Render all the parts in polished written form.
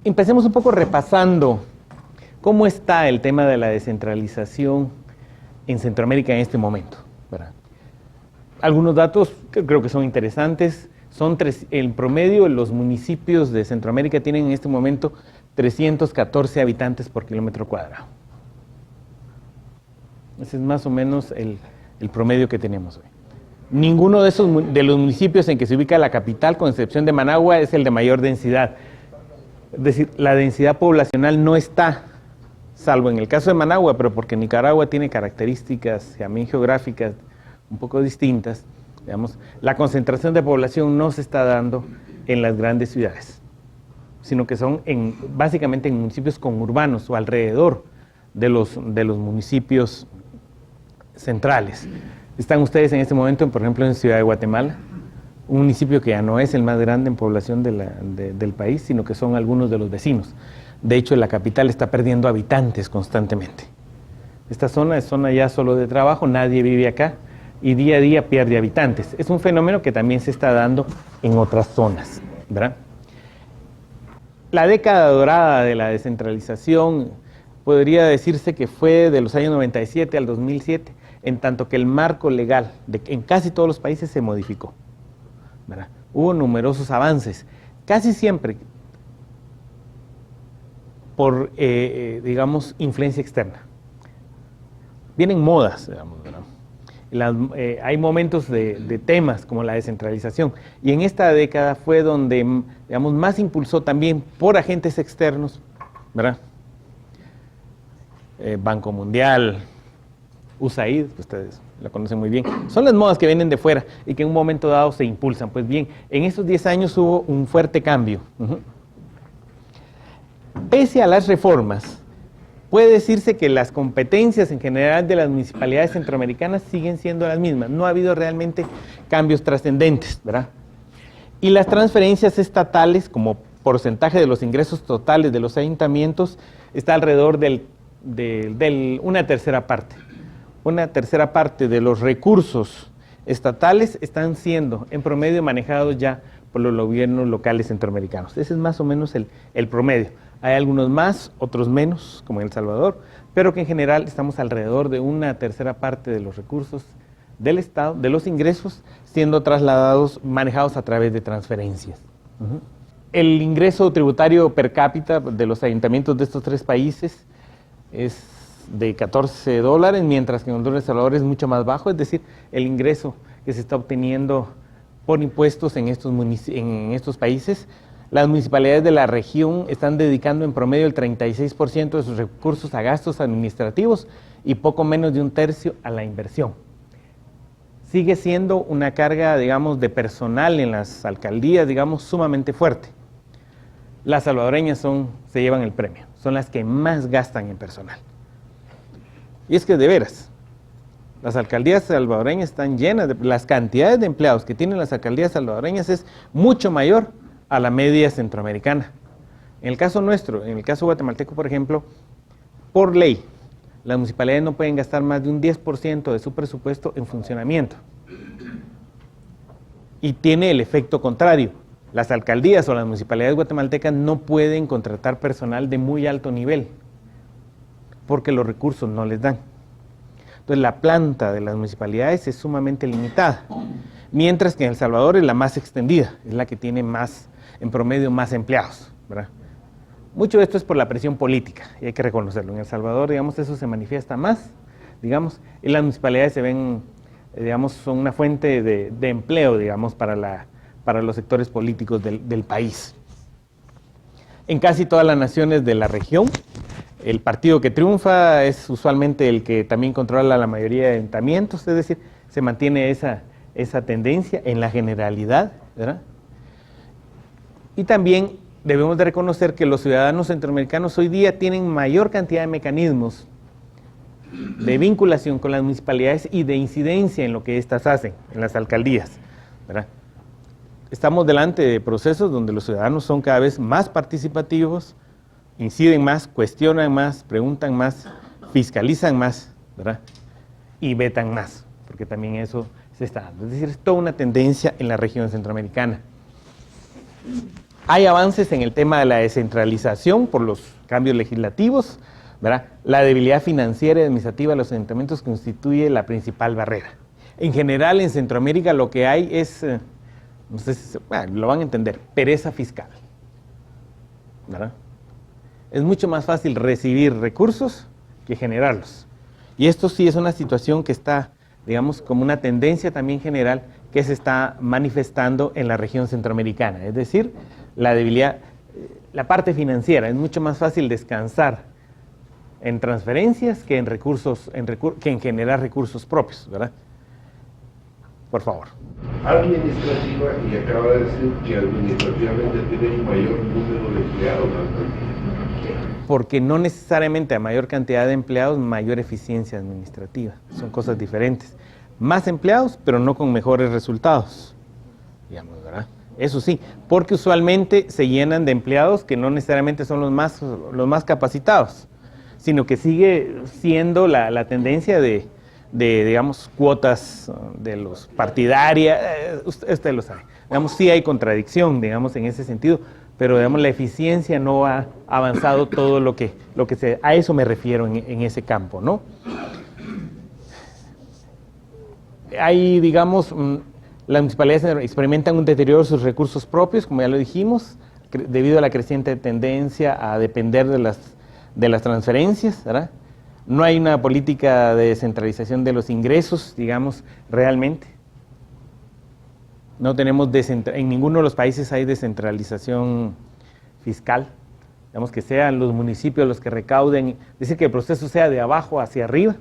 Empecemos un poco repasando cómo está el tema de la descentralización en Centroamérica en este momento, ¿verdad? Algunos datos que creo que son interesantes. En promedio, los municipios de Centroamérica tienen en este momento 314 habitantes por kilómetro cuadrado. Ese es más o menos el promedio que tenemos hoy. Ninguno de los municipios en que se ubica la capital, con excepción de Managua, es el de mayor densidad. Es decir, la densidad poblacional no está, salvo en el caso de Managua, pero porque Nicaragua tiene características también geográficas un poco distintas, digamos, la concentración de población no se está dando en las grandes ciudades, sino que son básicamente en municipios conurbanos o alrededor de los municipios centrales. Están ustedes en este momento, por ejemplo, en Ciudad de Guatemala, un municipio que ya no es el más grande en población del país, sino que son algunos de los vecinos. De hecho, la capital está perdiendo habitantes constantemente. Esta zona es zona ya solo de trabajo, nadie vive acá y día a día pierde habitantes. Es un fenómeno que también se está dando en otras zonas, ¿verdad? La década dorada de la descentralización podría decirse que fue de los años 97 al 2007, en tanto que el marco legal en casi todos los países se modificó, ¿verdad? Hubo numerosos avances, casi siempre por, digamos, influencia externa. Vienen modas, digamos, ¿verdad? Hay momentos de temas como la descentralización, y en esta década fue donde, digamos, más impulsó también por agentes externos, ¿verdad? Banco Mundial, USAID, ustedes la conocen muy bien, son las modas que vienen de fuera y que en un momento dado se impulsan. Pues bien, en estos 10 años hubo un fuerte cambio. Pese a las reformas, puede decirse que las competencias en general de las municipalidades centroamericanas siguen siendo las mismas. No ha habido realmente cambios trascendentes, ¿verdad? Y las transferencias estatales, como porcentaje de los ingresos totales de los ayuntamientos, está alrededor de una tercera parte. Una tercera parte de los recursos estatales están siendo en promedio manejados ya por los gobiernos locales centroamericanos. Ese es más o menos el promedio. Hay algunos más, otros menos, como en El Salvador, pero que en general estamos alrededor de una tercera parte de los recursos del Estado, de los ingresos, siendo trasladados, manejados a través de transferencias. El ingreso tributario per cápita de los ayuntamientos de estos tres países es de $14, mientras que en Honduras y El Salvador es mucho más bajo, es decir, el ingreso que se está obteniendo por impuestos en estos países. Las municipalidades de la región están dedicando en promedio el 36% de sus recursos a gastos administrativos y poco menos de un tercio a la inversión. Sigue siendo una carga, digamos, de personal en las alcaldías, digamos, sumamente fuerte. Las salvadoreñas se llevan el premio, son las que más gastan en personal. Y es que de veras, las alcaldías salvadoreñas están llenas, las cantidades de empleados que tienen las alcaldías salvadoreñas es mucho mayor a la media centroamericana. En el caso nuestro, en el caso guatemalteco, por ejemplo, por ley, las municipalidades no pueden gastar más de un 10% de su presupuesto en funcionamiento. Y tiene el efecto contrario. Las alcaldías o las municipalidades guatemaltecas no pueden contratar personal de muy alto nivel, porque los recursos no les dan. Entonces la planta de las municipalidades es sumamente limitada, mientras que en El Salvador es la más extendida, es la que tiene más, en promedio, más empleados, ¿verdad? Mucho de esto es por la presión política, y hay que reconocerlo. En El Salvador, digamos, eso se manifiesta más, digamos, y las municipalidades se ven, digamos, son una fuente de empleo, digamos, para los sectores políticos del país. En casi todas las naciones de la región, el partido que triunfa es usualmente el que también controla la mayoría de ayuntamientos, es decir, se mantiene esa tendencia en la generalidad, ¿verdad? Y también debemos de reconocer que los ciudadanos centroamericanos hoy día tienen mayor cantidad de mecanismos de vinculación con las municipalidades y de incidencia en lo que éstas hacen, en las alcaldías, ¿verdad? Estamos delante de procesos donde los ciudadanos son cada vez más participativos, inciden más, cuestionan más, preguntan más, fiscalizan más, ¿verdad? Y vetan más, porque también eso se está dando. Es decir, es toda una tendencia en la región centroamericana. Hay avances en el tema de la descentralización por los cambios legislativos, ¿verdad? La debilidad financiera y administrativa de los ayuntamientos constituye la principal barrera. En general, en Centroamérica lo que hay es, no sé si lo van a entender, pereza fiscal, ¿verdad? Es mucho más fácil recibir recursos que generarlos. Y esto sí es una situación que está, digamos, como una tendencia también general que se está manifestando en la región centroamericana. Es decir, la debilidad, la parte financiera, es mucho más fácil descansar en transferencias que en recursos, que en generar recursos propios, ¿verdad? Por favor. Administrativa, y acaba de decir que administrativamente tiene un mayor número de empleados, ¿no? Porque no necesariamente a mayor cantidad de empleados, mayor eficiencia administrativa. Son cosas diferentes. Más empleados, pero no con mejores resultados, digamos, ¿verdad? Eso sí, porque usualmente se llenan de empleados que no necesariamente son los más capacitados, sino que sigue siendo la tendencia de, digamos, cuotas de los partidarias, usted lo sabe. Digamos, sí hay contradicción, digamos, en ese sentido, pero digamos, la eficiencia no ha avanzado todo lo que a eso me refiero en ese campo, ¿no? Hay, digamos, las municipalidades experimentan un deterioro de sus recursos propios, como ya lo dijimos, debido a la creciente tendencia a depender de las transferencias, ¿verdad? No hay una política de descentralización de los ingresos, digamos, realmente. No tenemos en ninguno de los países hay descentralización fiscal, digamos que sean los municipios los que recauden, es decir, que el proceso sea de abajo hacia arriba.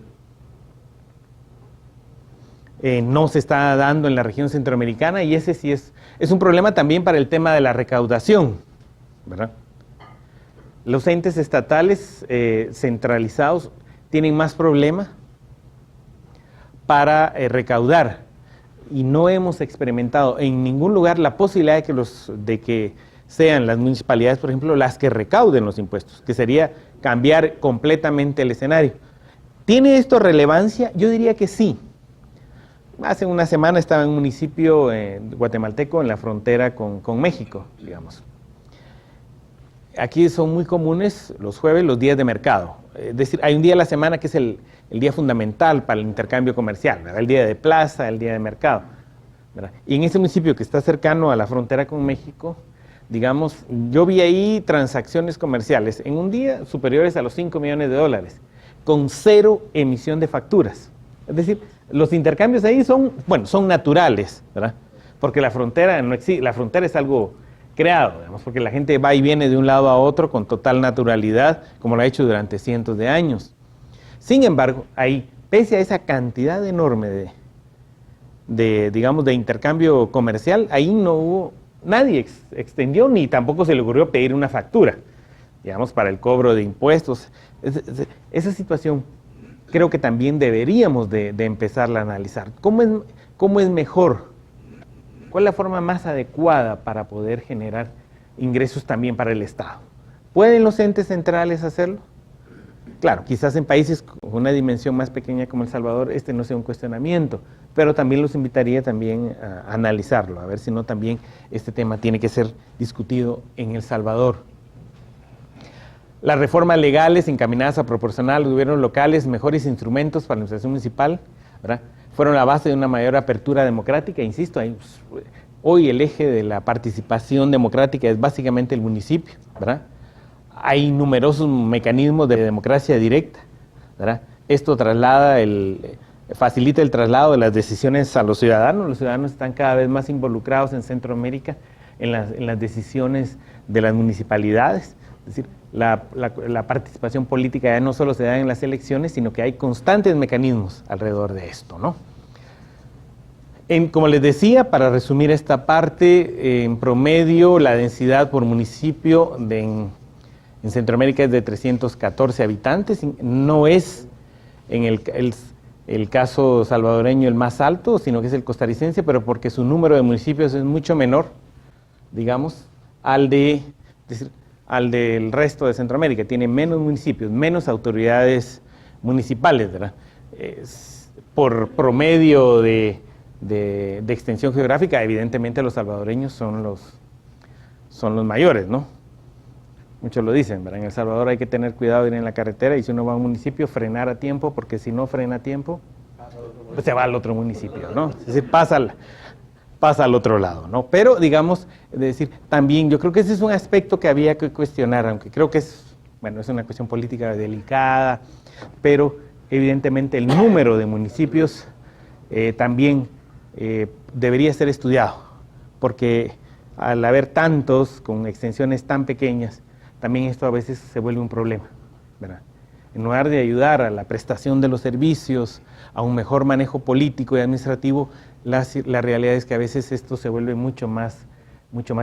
No se está dando en la región centroamericana y ese sí es un problema también para el tema de la recaudación, ¿verdad? Los entes estatales centralizados tienen más problema para recaudar. Y no hemos experimentado en ningún lugar la posibilidad de que sean las municipalidades, por ejemplo, las que recauden los impuestos, que sería cambiar completamente el escenario. ¿Tiene esto relevancia? Yo diría que sí. Hace una semana estaba en un municipio guatemalteco en la frontera con México, digamos. Aquí son muy comunes los jueves los días de mercado. Es decir, hay un día a la semana que es el día fundamental para el intercambio comercial, ¿verdad? El día de plaza, el día de mercado, ¿verdad? Y en ese municipio que está cercano a la frontera con México, digamos, yo vi ahí transacciones comerciales en un día superiores a los 5 millones de dólares, con 0 emisión de facturas. Es decir, los intercambios ahí son naturales, ¿verdad? Porque la frontera no existe, la frontera es algo creado, digamos, porque la gente va y viene de un lado a otro con total naturalidad, como lo ha hecho durante cientos de años. Sin embargo, ahí, pese a esa cantidad enorme digamos, de intercambio comercial, ahí no hubo, nadie extendió ni tampoco se le ocurrió pedir una factura, digamos, para el cobro de impuestos. Esa situación creo que también deberíamos de empezarla a analizar. ¿Cómo es mejor? ¿Cuál es la forma más adecuada para poder generar ingresos también para el Estado? ¿Pueden los entes centrales hacerlo? Claro, quizás en países con una dimensión más pequeña como El Salvador, este no sea un cuestionamiento, pero también los invitaría también a analizarlo, a ver si no también este tema tiene que ser discutido en El Salvador. Las reformas legales encaminadas a proporcionar a los gobiernos locales mejores instrumentos para la administración municipal, ¿verdad?, fueron la base de una mayor apertura democrática. Insisto, hoy el eje de la participación democrática es básicamente el municipio, ¿verdad? Hay numerosos mecanismos de democracia directa, ¿verdad? Esto facilita el traslado de las decisiones a los ciudadanos están cada vez más involucrados en Centroamérica en las decisiones de las municipalidades, es decir, la participación política ya no solo se da en las elecciones, sino que hay constantes mecanismos alrededor de esto, ¿no? Como les decía, para resumir esta parte, en promedio la densidad por municipio en Centroamérica es de 314 habitantes, no es en el caso salvadoreño el más alto, sino que es el costarricense, pero porque su número de municipios es mucho menor, digamos, al del resto de Centroamérica. Tiene menos municipios, menos autoridades municipales, ¿verdad? Por promedio de extensión geográfica, evidentemente los salvadoreños son son los mayores, ¿no? Muchos lo dicen, ¿verdad? En El Salvador hay que tener cuidado de ir en la carretera y si uno va a un municipio, frenar a tiempo, porque si no frena a tiempo, pues se va al otro municipio, ¿no? Es decir, pasa al otro lado, ¿no? Pero, digamos, es decir, también yo creo que ese es un aspecto que había que cuestionar, aunque creo que es una cuestión política delicada, pero evidentemente el número de municipios también debería ser estudiado, porque al haber tantos con extensiones tan pequeñas, también esto a veces se vuelve un problema, ¿verdad? En lugar de ayudar a la prestación de los servicios, a un mejor manejo político y administrativo, la realidad es que a veces esto se vuelve mucho más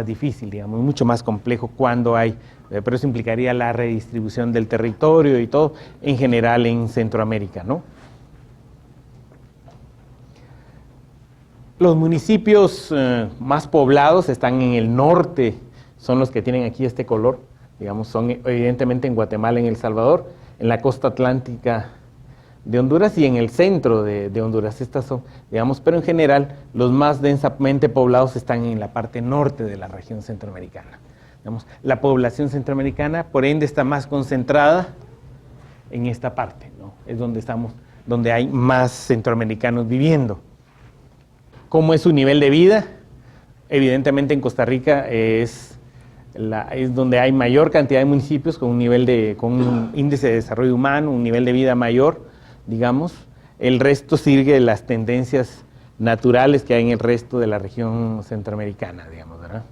difícil, digamos, mucho más complejo cuando hay, pero eso implicaría la redistribución del territorio y todo, en general en Centroamérica, ¿no? Los municipios más poblados están en el norte, son los que tienen aquí este color, digamos, son evidentemente en Guatemala, en El Salvador, en la costa atlántica de Honduras y en el centro de Honduras. Estas son, digamos, pero en general los más densamente poblados están en la parte norte de la región centroamericana. Digamos, la población centroamericana, por ende, está más concentrada en esta parte, ¿no? Es donde hay más centroamericanos viviendo. ¿Cómo es su nivel de vida? Evidentemente en Costa Rica es donde hay mayor cantidad de municipios con un índice de desarrollo humano, un nivel de vida mayor, digamos. El resto sigue las tendencias naturales que hay en el resto de la región centroamericana, digamos, ¿verdad?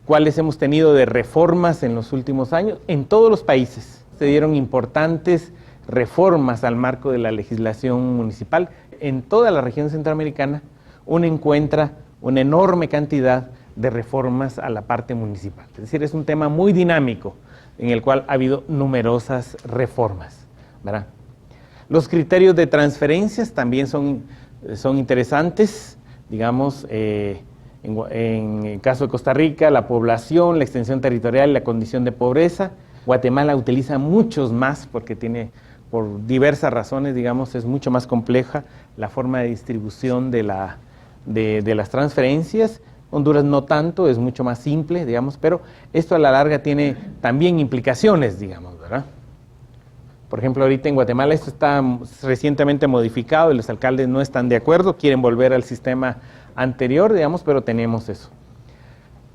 ¿Cuáles hemos tenido de reformas en los últimos años? En todos los países se dieron importantes reformas al marco de la legislación municipal. En toda la región centroamericana uno encuentra una enorme cantidad de reformas a la parte municipal. Es decir, es un tema muy dinámico en el cual ha habido numerosas reformas, ¿verdad? Los criterios de transferencias también son interesantes, digamos, en el caso de Costa Rica, la población, la extensión territorial, la condición de pobreza. Guatemala utiliza muchos más porque tiene, por diversas razones, digamos, es mucho más compleja la forma de distribución de las transferencias. Honduras no tanto, es mucho más simple, digamos, pero esto a la larga tiene también implicaciones, digamos, ¿verdad? Por ejemplo, ahorita en Guatemala esto está recientemente modificado y los alcaldes no están de acuerdo, quieren volver al sistema anterior, digamos, pero tenemos eso.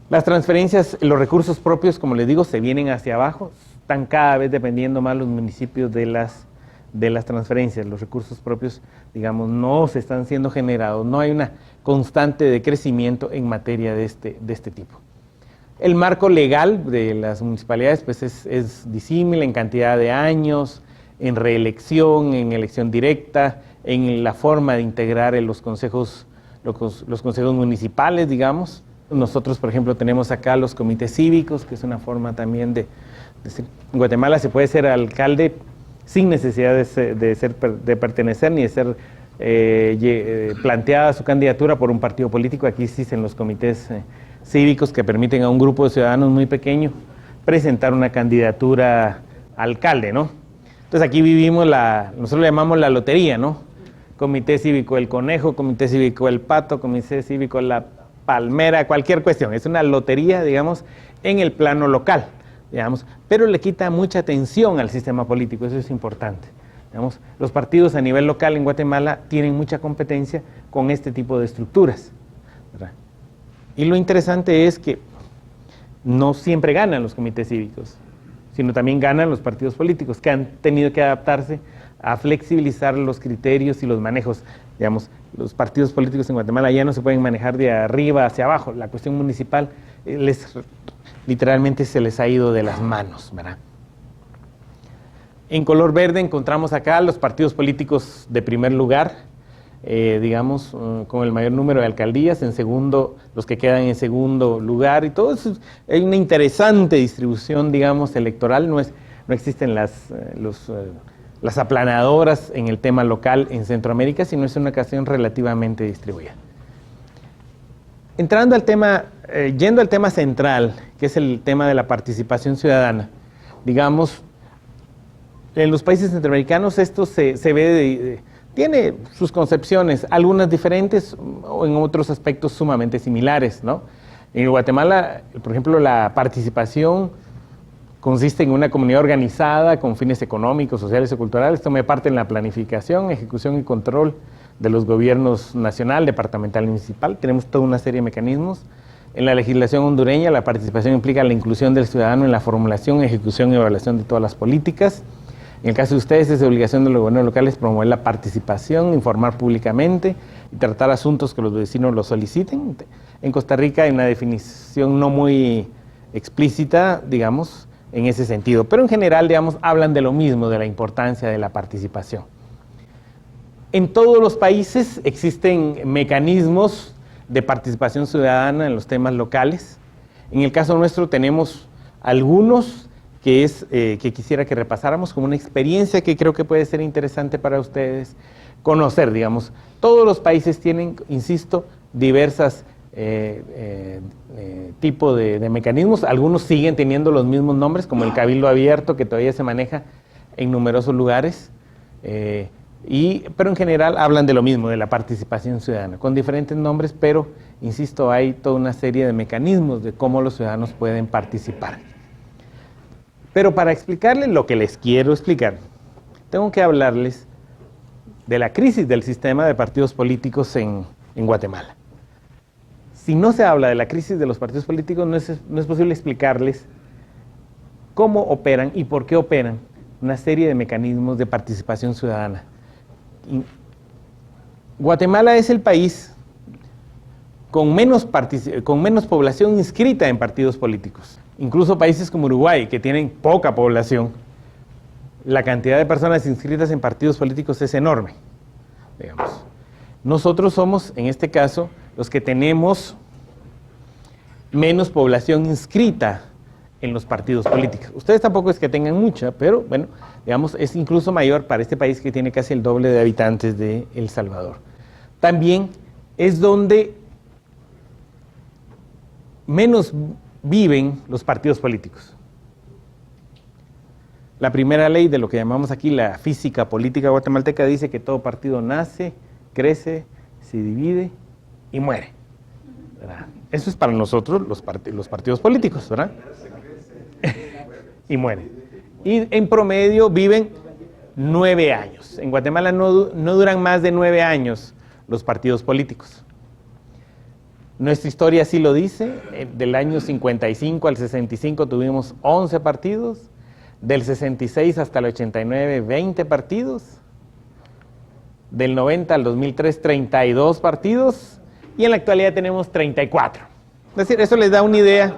Las transferencias, los recursos propios, como les digo, se vienen hacia abajo, están cada vez dependiendo más los municipios de las transferencias. Los recursos propios, digamos, no se están siendo generados, no hay una constante de crecimiento en materia de este tipo. El marco legal de las municipalidades pues es disímil en cantidad de años, en reelección, en elección directa, en la forma de integrar en los consejos municipales, digamos. Nosotros, por ejemplo, tenemos acá los comités cívicos, que es una forma también de en Guatemala se puede ser alcalde sin necesidad de pertenecer ni de ser planteada su candidatura por un partido político. Aquí existen los comités cívicos que permiten a un grupo de ciudadanos muy pequeño presentar una candidatura a alcalde, ¿no? Entonces aquí vivimos nosotros le llamamos la lotería, ¿no? Comité cívico del conejo, comité cívico del pato, comité cívico de la palmera, cualquier cuestión. Es una lotería, digamos, en el plano local, digamos, pero le quita mucha atención al sistema político, eso es importante. Digamos, los partidos a nivel local en Guatemala tienen mucha competencia con este tipo de estructuras, ¿verdad? Y lo interesante es que no siempre ganan los comités cívicos, sino también ganan los partidos políticos, que han tenido que adaptarse a flexibilizar los criterios y los manejos. Digamos, los partidos políticos en Guatemala ya no se pueden manejar de arriba hacia abajo. La cuestión municipal literalmente se les ha ido de las manos, ¿verdad? En color verde encontramos acá los partidos políticos de primer lugar, digamos, con el mayor número de alcaldías, en segundo, los que quedan en segundo lugar y todo eso. Hay una interesante distribución, digamos, electoral, no existen las aplanadoras en el tema local en Centroamérica, sino es una ocasión relativamente distribuida. Entrando al tema, yendo al tema central, que es el tema de la participación ciudadana, digamos, en los países centroamericanos esto se ve, tiene sus concepciones, algunas diferentes o en otros aspectos sumamente similares, ¿no? En Guatemala, por ejemplo, la participación consiste en una comunidad organizada con fines económicos, sociales y culturales. Toma parte en la planificación, ejecución y control de los gobiernos nacional, departamental y municipal. Tenemos toda una serie de mecanismos. En la legislación hondureña, la participación implica la inclusión del ciudadano en la formulación, ejecución y evaluación de todas las políticas. En el caso de ustedes, es obligación de los gobiernos locales promover la participación, informar públicamente y tratar asuntos que los vecinos lo soliciten. En Costa Rica hay una definición no muy explícita, digamos, en ese sentido, pero en general, digamos, hablan de lo mismo, de la importancia de la participación. En todos los países existen mecanismos de participación ciudadana en los temas locales. En el caso nuestro tenemos algunos que quisiera que repasáramos como una experiencia que creo que puede ser interesante para ustedes conocer, digamos. Todos los países tienen, insisto, diversas tipos de mecanismos. Algunos siguen teniendo los mismos nombres, como el Cabildo Abierto, que todavía se maneja en numerosos lugares, pero en general hablan de lo mismo, de la participación ciudadana, con diferentes nombres, pero, insisto, hay toda una serie de mecanismos de cómo los ciudadanos pueden participar. Pero para explicarles lo que les quiero explicar, tengo que hablarles de la crisis del sistema de partidos políticos en Guatemala. Si no se habla de la crisis de los partidos políticos, no es posible explicarles cómo operan y por qué operan una serie de mecanismos de participación ciudadana. Guatemala es el país con menos población inscrita en partidos políticos. Incluso países como Uruguay, que tienen poca población, la cantidad de personas inscritas en partidos políticos es enorme, digamos. Nosotros somos, en este caso, los que tenemos menos población inscrita en los partidos políticos. Ustedes tampoco es que tengan mucha, pero bueno, digamos, es incluso mayor para este país que tiene casi el doble de habitantes de El Salvador. También es donde menos viven los partidos políticos. La primera ley de lo que llamamos aquí la física política guatemalteca dice que todo partido nace, crece, se divide y muere, ¿verdad? Eso es para nosotros los partidos políticos, ¿verdad? Y mueren. Y en promedio viven 9 años. En Guatemala no duran más de 9 años los partidos políticos. Nuestra historia así lo dice. Del año 55 al 65 tuvimos 11 partidos. Del 66 hasta el 89, 20 partidos. Del 90 al 2003, 32 partidos. Y en la actualidad tenemos 34. Es decir, eso les da una idea.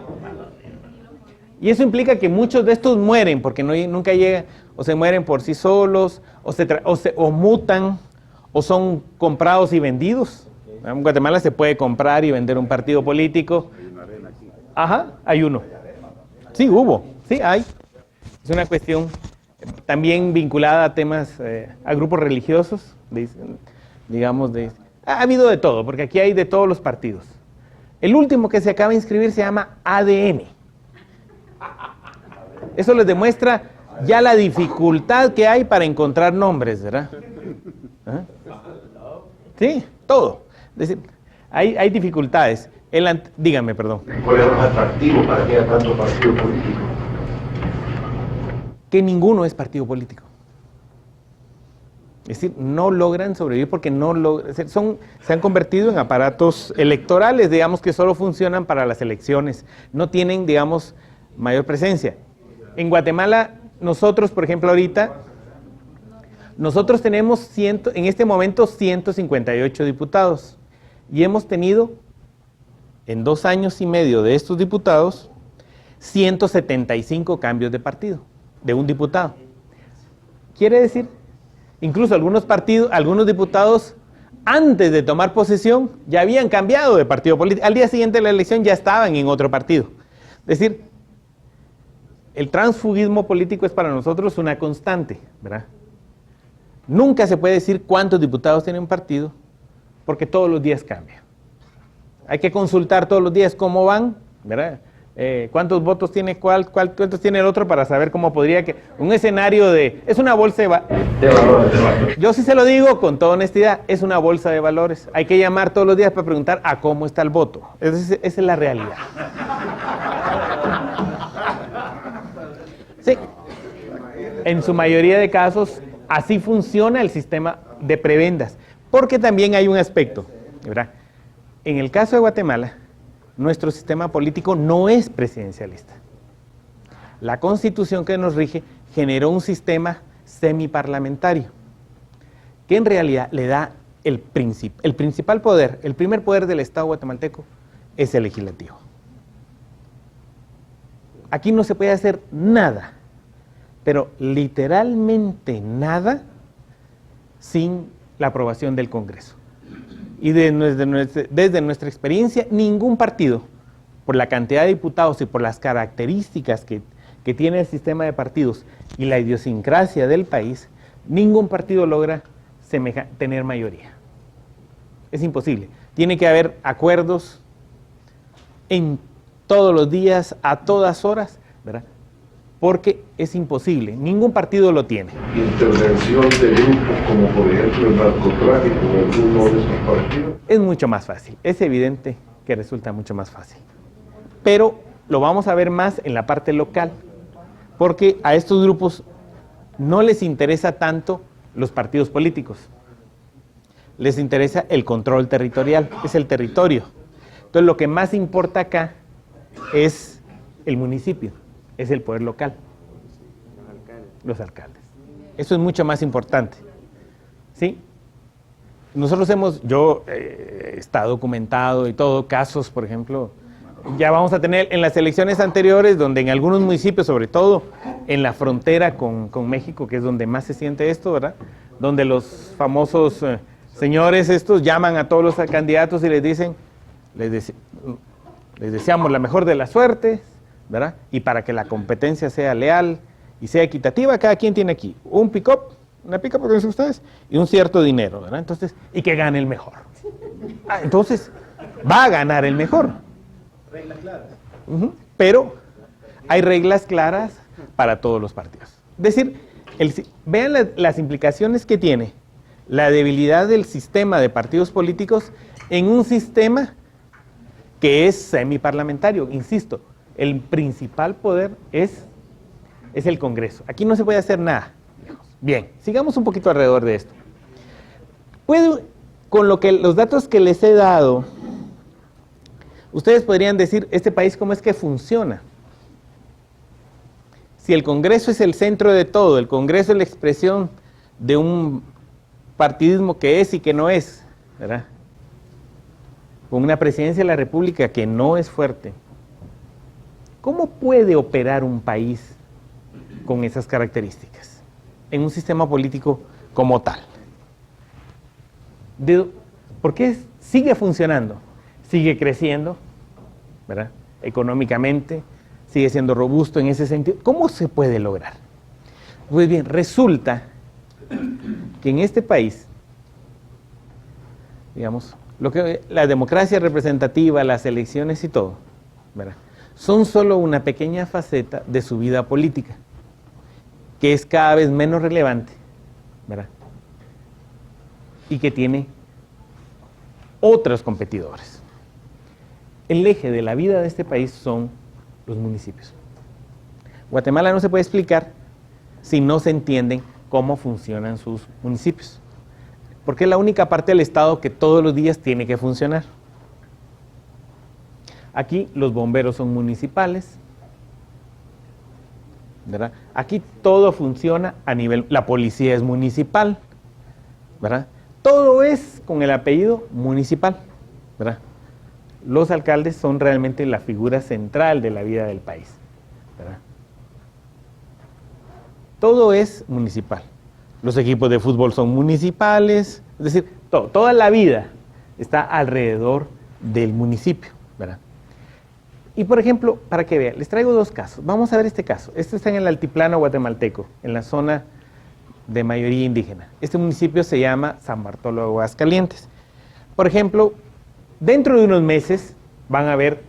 Y eso implica que muchos de estos mueren porque nunca llegan, o se mueren por sí solos, o mutan, o son comprados y vendidos. En Guatemala se puede comprar y vender un partido político. Ajá, hay uno. Sí, hubo, sí, hay. Es una cuestión también vinculada a temas, a grupos religiosos, digamos, ha habido de todo, porque aquí hay de todos los partidos. El último que se acaba de inscribir se llama ADN. Eso les demuestra ya la dificultad que hay para encontrar nombres, ¿verdad? ¿Ah? Sí, todo. Es decir, hay dificultades. Dígame, perdón. ¿Cuál es lo más atractivo para que haya tanto partido político? Que ninguno es partido político. Es decir, no logran sobrevivir porque se han convertido en aparatos electorales, digamos, que solo funcionan para las elecciones. No tienen, digamos, mayor presencia. En Guatemala, nosotros, por ejemplo, ahorita, nosotros tenemos en este momento 158 diputados y hemos tenido en 2 años y medio de estos diputados 175 cambios de partido, de un diputado. Quiere decir, incluso algunos diputados antes de tomar posesión ya habían cambiado de partido político. Al día siguiente de la elección ya estaban en otro partido. Es decir, el transfugismo político es para nosotros una constante, ¿verdad? Nunca se puede decir cuántos diputados tiene un partido, porque todos los días cambia. Hay que consultar todos los días cómo van, ¿verdad? ¿Cuántos votos tiene cuántos tiene el otro para saber cómo podría que... Un escenario de... Es una bolsa de valores. Yo sí se lo digo con toda honestidad, es una bolsa de valores. Hay que llamar todos los días para preguntar a cómo está el voto. Esa es la realidad. Sí. En su mayoría de casos, así funciona el sistema de prebendas. Porque también hay un aspecto, ¿verdad? En el caso de Guatemala, nuestro sistema político no es presidencialista. La Constitución que nos rige generó un sistema semiparlamentario, que en realidad le da el principal poder, el primer poder del Estado guatemalteco, es el legislativo. Aquí no se puede hacer nada, pero literalmente nada, sin la aprobación del Congreso. Y desde nuestra experiencia, ningún partido, por la cantidad de diputados y por las características que tiene el sistema de partidos y la idiosincrasia del país, ningún partido logra tener mayoría. Es imposible. Tiene que haber acuerdos en todos los días, a todas horas, ¿verdad? Porque es imposible, ningún partido lo tiene. Intervención de grupos como por ejemplo el narcotráfico en alguno de esos partidos. Es mucho más fácil, es evidente que resulta mucho más fácil. Pero lo vamos a ver más en la parte local, porque a estos grupos no les interesa tanto los partidos políticos. Les interesa el control territorial, es el territorio. Entonces lo que más importa acá es el municipio. Es el poder local, los alcaldes. Eso es mucho más importante. ¿Sí? Nosotros está documentado y todo, casos, por ejemplo, ya vamos a tener en las elecciones anteriores, donde en algunos municipios, sobre todo en la frontera con México, que es donde más se siente esto, ¿verdad? Donde los famosos señores estos llaman a todos los candidatos y les dicen, les deseamos la mejor de las suertes, ¿verdad? Y para que la competencia sea leal y sea equitativa, cada quien tiene aquí un pick-up, una pick-up que dicen ustedes, y un cierto dinero, ¿verdad? Entonces, y que gane el mejor. Entonces, va a ganar el mejor. Reglas claras. Pero hay reglas claras para todos los partidos. Es decir, vean las implicaciones que tiene la debilidad del sistema de partidos políticos en un sistema que es semiparlamentario, insisto. El principal poder es el Congreso. Aquí no se puede hacer nada. Bien, sigamos un poquito alrededor de esto. Con los datos que les he dado, ustedes podrían decir, ¿este país cómo es que funciona? Si el Congreso es el centro de todo, el Congreso es la expresión de un partidismo que es y que no es, ¿verdad? Con una presidencia de la República que no es fuerte. ¿Cómo puede operar un país con esas características en un sistema político como tal? ¿Por qué sigue funcionando? Sigue creciendo, ¿verdad? Económicamente, sigue siendo robusto en ese sentido. ¿Cómo se puede lograr? Pues bien, resulta que en este país, digamos, la democracia representativa, las elecciones y todo, ¿verdad?, son solo una pequeña faceta de su vida política, que es cada vez menos relevante, ¿verdad? Y que tiene otros competidores. El eje de la vida de este país son los municipios. Guatemala no se puede explicar si no se entienden cómo funcionan sus municipios, porque es la única parte del Estado que todos los días tiene que funcionar. Aquí los bomberos son municipales, ¿verdad? Aquí todo funciona a nivel, la policía es municipal, ¿verdad? Todo es con el apellido municipal, ¿verdad? Los alcaldes son realmente la figura central de la vida del país, ¿verdad? Todo es municipal. Los equipos de fútbol son municipales, es decir, toda la vida está alrededor del municipio, ¿verdad? Y por ejemplo, para que vean, les traigo dos casos. Vamos a ver este caso. Este está en el altiplano guatemalteco, en la zona de mayoría indígena. Este municipio se llama San Bartolo de Aguascalientes. Por ejemplo, dentro de unos meses van a haber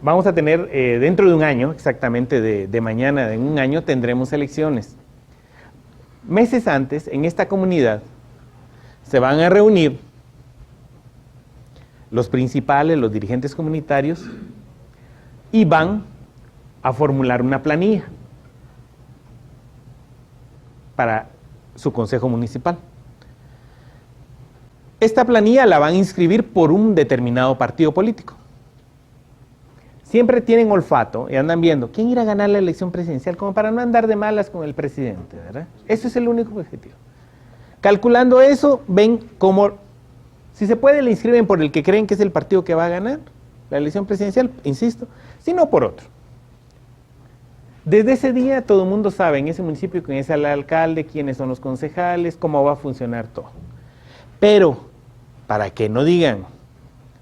vamos a tener, dentro de un año, exactamente de mañana, en un año, tendremos elecciones. Meses antes, en esta comunidad, se van a reunir los principales, los dirigentes comunitarios, y van a formular una planilla para su consejo municipal. Esta planilla la van a inscribir por un determinado partido político. Siempre tienen olfato y andan viendo quién irá a ganar la elección presidencial, como para no andar de malas con el presidente, ¿verdad? Eso es el único objetivo. Calculando eso, ven cómo, si se puede, le inscriben por el que creen que es el partido que va a ganar la elección presidencial, insisto, si no por otro. Desde ese día todo el mundo sabe en ese municipio quién es el alcalde, quiénes son los concejales, cómo va a funcionar todo. Pero, para que no digan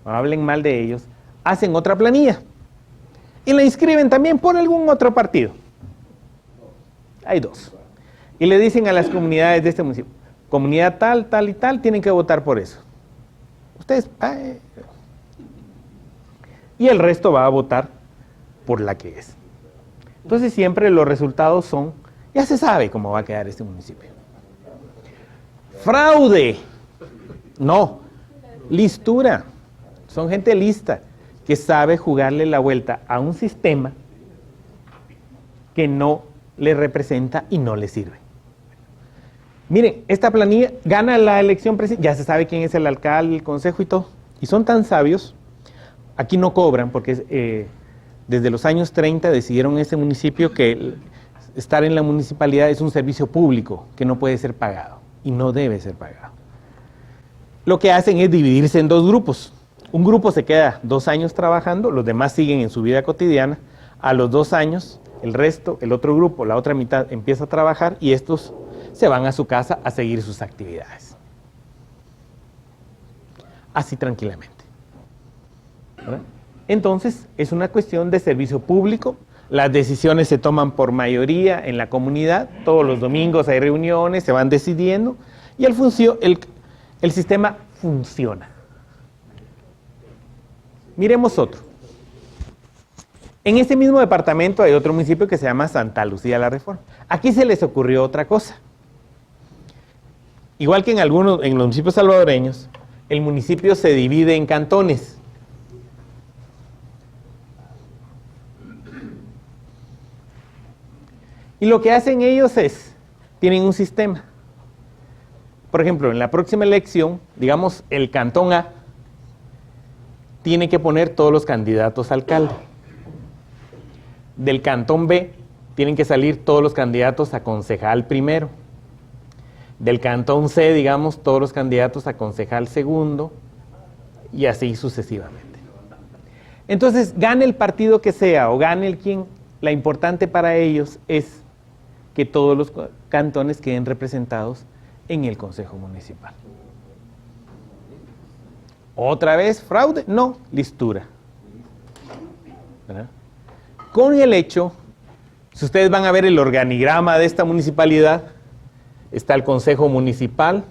o hablen mal de ellos, hacen otra planilla y la inscriben también por algún otro partido. Hay dos. Y le dicen a las comunidades de este municipio, comunidad tal, tal y tal, tienen que votar por eso. Ustedes, y el resto va a votar por la que es. Entonces siempre los resultados son, ya se sabe cómo va a quedar este municipio. Fraude. No, listura. Son gente lista que sabe jugarle la vuelta a un sistema que no le representa y no le sirve. Miren, esta planilla gana la elección presidencial, ya se sabe quién es el alcalde, el consejo y todo. Y son tan sabios, aquí no cobran porque desde los años 30 decidieron en ese municipio que estar en la municipalidad es un servicio público que no puede ser pagado y no debe ser pagado. Lo que hacen es dividirse en dos grupos. Un grupo se queda 2 años trabajando, los demás siguen en su vida cotidiana. A los 2 años, el resto, el otro grupo, la otra mitad empieza a trabajar y estos se van a su casa a seguir sus actividades. Así tranquilamente. ¿Verdad? Entonces, es una cuestión de servicio público. Las decisiones se toman por mayoría en la comunidad. Todos los domingos hay reuniones, se van decidiendo y el sistema funciona. Miremos otro. En este mismo departamento hay otro municipio que se llama Santa Lucía la Reforma. Aquí se les ocurrió otra cosa. Igual que en los municipios salvadoreños, el municipio se divide en cantones. Y lo que hacen ellos tienen un sistema. Por ejemplo, en la próxima elección, digamos, el cantón A tiene que poner todos los candidatos a alcalde. Del cantón B tienen que salir todos los candidatos a concejal primero. Del cantón C, digamos, todos los candidatos a concejal segundo, y así sucesivamente. Entonces, gane el partido que sea o gane el quien, la importante para ellos es que todos los cantones queden representados en el Consejo Municipal. ¿Otra vez fraude? No, listura. ¿Verdad? Con el hecho, si ustedes van a ver el organigrama de esta municipalidad, está el Consejo Municipal,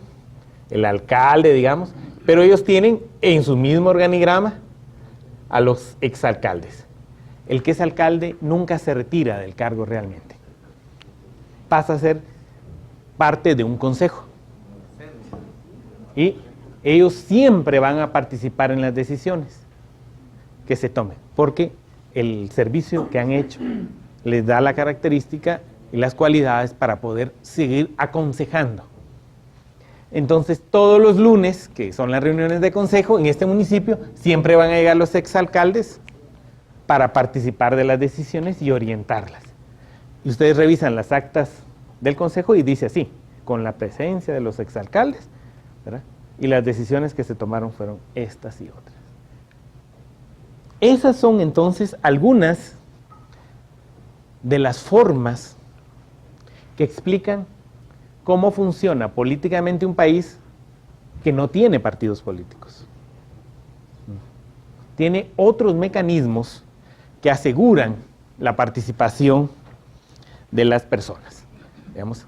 el alcalde, digamos, pero ellos tienen en su mismo organigrama a los exalcaldes. El que es alcalde nunca se retira del cargo realmente. Pasa a ser parte de un consejo. Y ellos siempre van a participar en las decisiones que se tomen, porque el servicio que han hecho les da la característica y las cualidades para poder seguir aconsejando. Entonces, todos los lunes, que son las reuniones de consejo en este municipio, siempre van a llegar los exalcaldes para participar de las decisiones y orientarlas. Y ustedes revisan las actas del consejo y dice así, con la presencia de los exalcaldes, ¿verdad? Y las decisiones que se tomaron fueron estas y otras. Esas son entonces algunas de las formas que explican cómo funciona políticamente un país que no tiene partidos políticos. Tiene otros mecanismos que aseguran la participación de las personas. Veamos.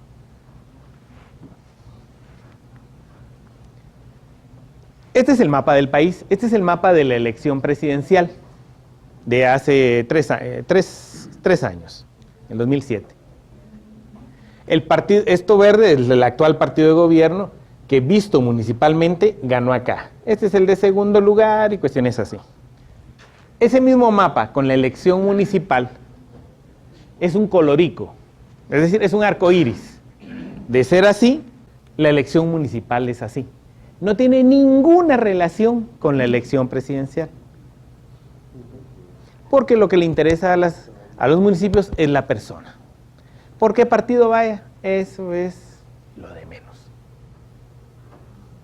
Este es el mapa del país, este es el mapa de la elección presidencial. de hace 3 años, en 2007. Esto verde es el actual partido de gobierno que, visto municipalmente, ganó acá. Este es el de segundo lugar y cuestiones así. Ese mismo mapa con la elección municipal es un colorico, es decir, es un arco iris. De ser así, la elección municipal es así. No tiene ninguna relación con la elección presidencial. Porque lo que le interesa a los municipios es la persona. ¿Por qué partido vaya? Eso es lo de menos,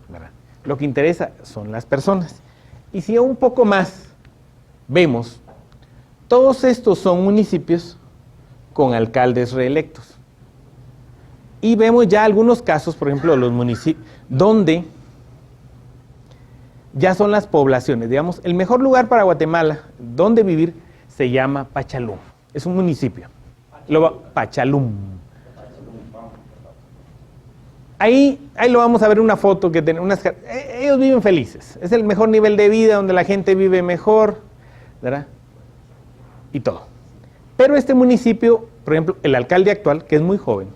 ¿verdad? Lo que interesa son las personas. Y si un poco más vemos, todos estos son municipios con alcaldes reelectos. Y vemos ya algunos casos, por ejemplo, los municipios donde ya son las poblaciones. Digamos, el mejor lugar para Guatemala donde vivir se llama Pachalum. Es un municipio. Pachalum. Ahí lo vamos a ver en una foto que tiene ellos viven felices. Es el mejor nivel de vida donde la gente vive mejor, ¿verdad? Y todo. Pero este municipio, por ejemplo, el alcalde actual, que es muy joven,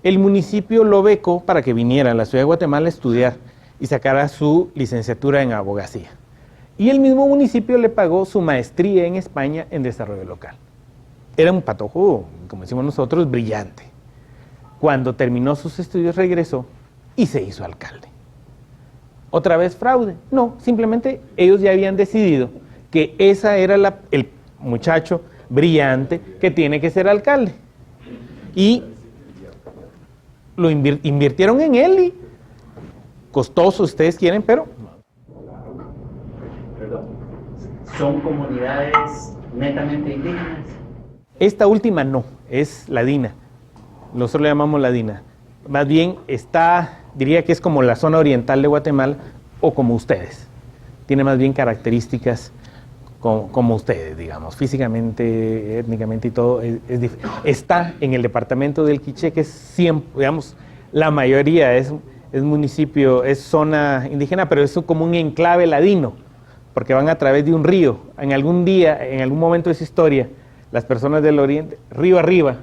el municipio lo becó para que viniera a la ciudad de Guatemala a estudiar y sacara su licenciatura en abogacía. Y el mismo municipio le pagó su maestría en España en desarrollo local. Era un patojo, como decimos nosotros, brillante. Cuando terminó sus estudios regresó y se hizo alcalde. ¿Otra vez fraude? No, simplemente ellos ya habían decidido que esa era el muchacho brillante que tiene que ser alcalde. Y lo invirtieron en él y costoso, ustedes quieren, pero... ¿Son comunidades netamente indígenas? Esta última no, es ladina. Nosotros le llamamos ladina. Más bien diría que es como la zona oriental de Guatemala o como ustedes. Tiene más bien características como ustedes, digamos, físicamente, étnicamente y todo. Está en el departamento del Quiché, que es siempre, digamos, la mayoría es municipio, es zona indígena, pero es como un enclave ladino, porque van a través de un río. En algún momento de su historia, las personas del oriente, río arriba,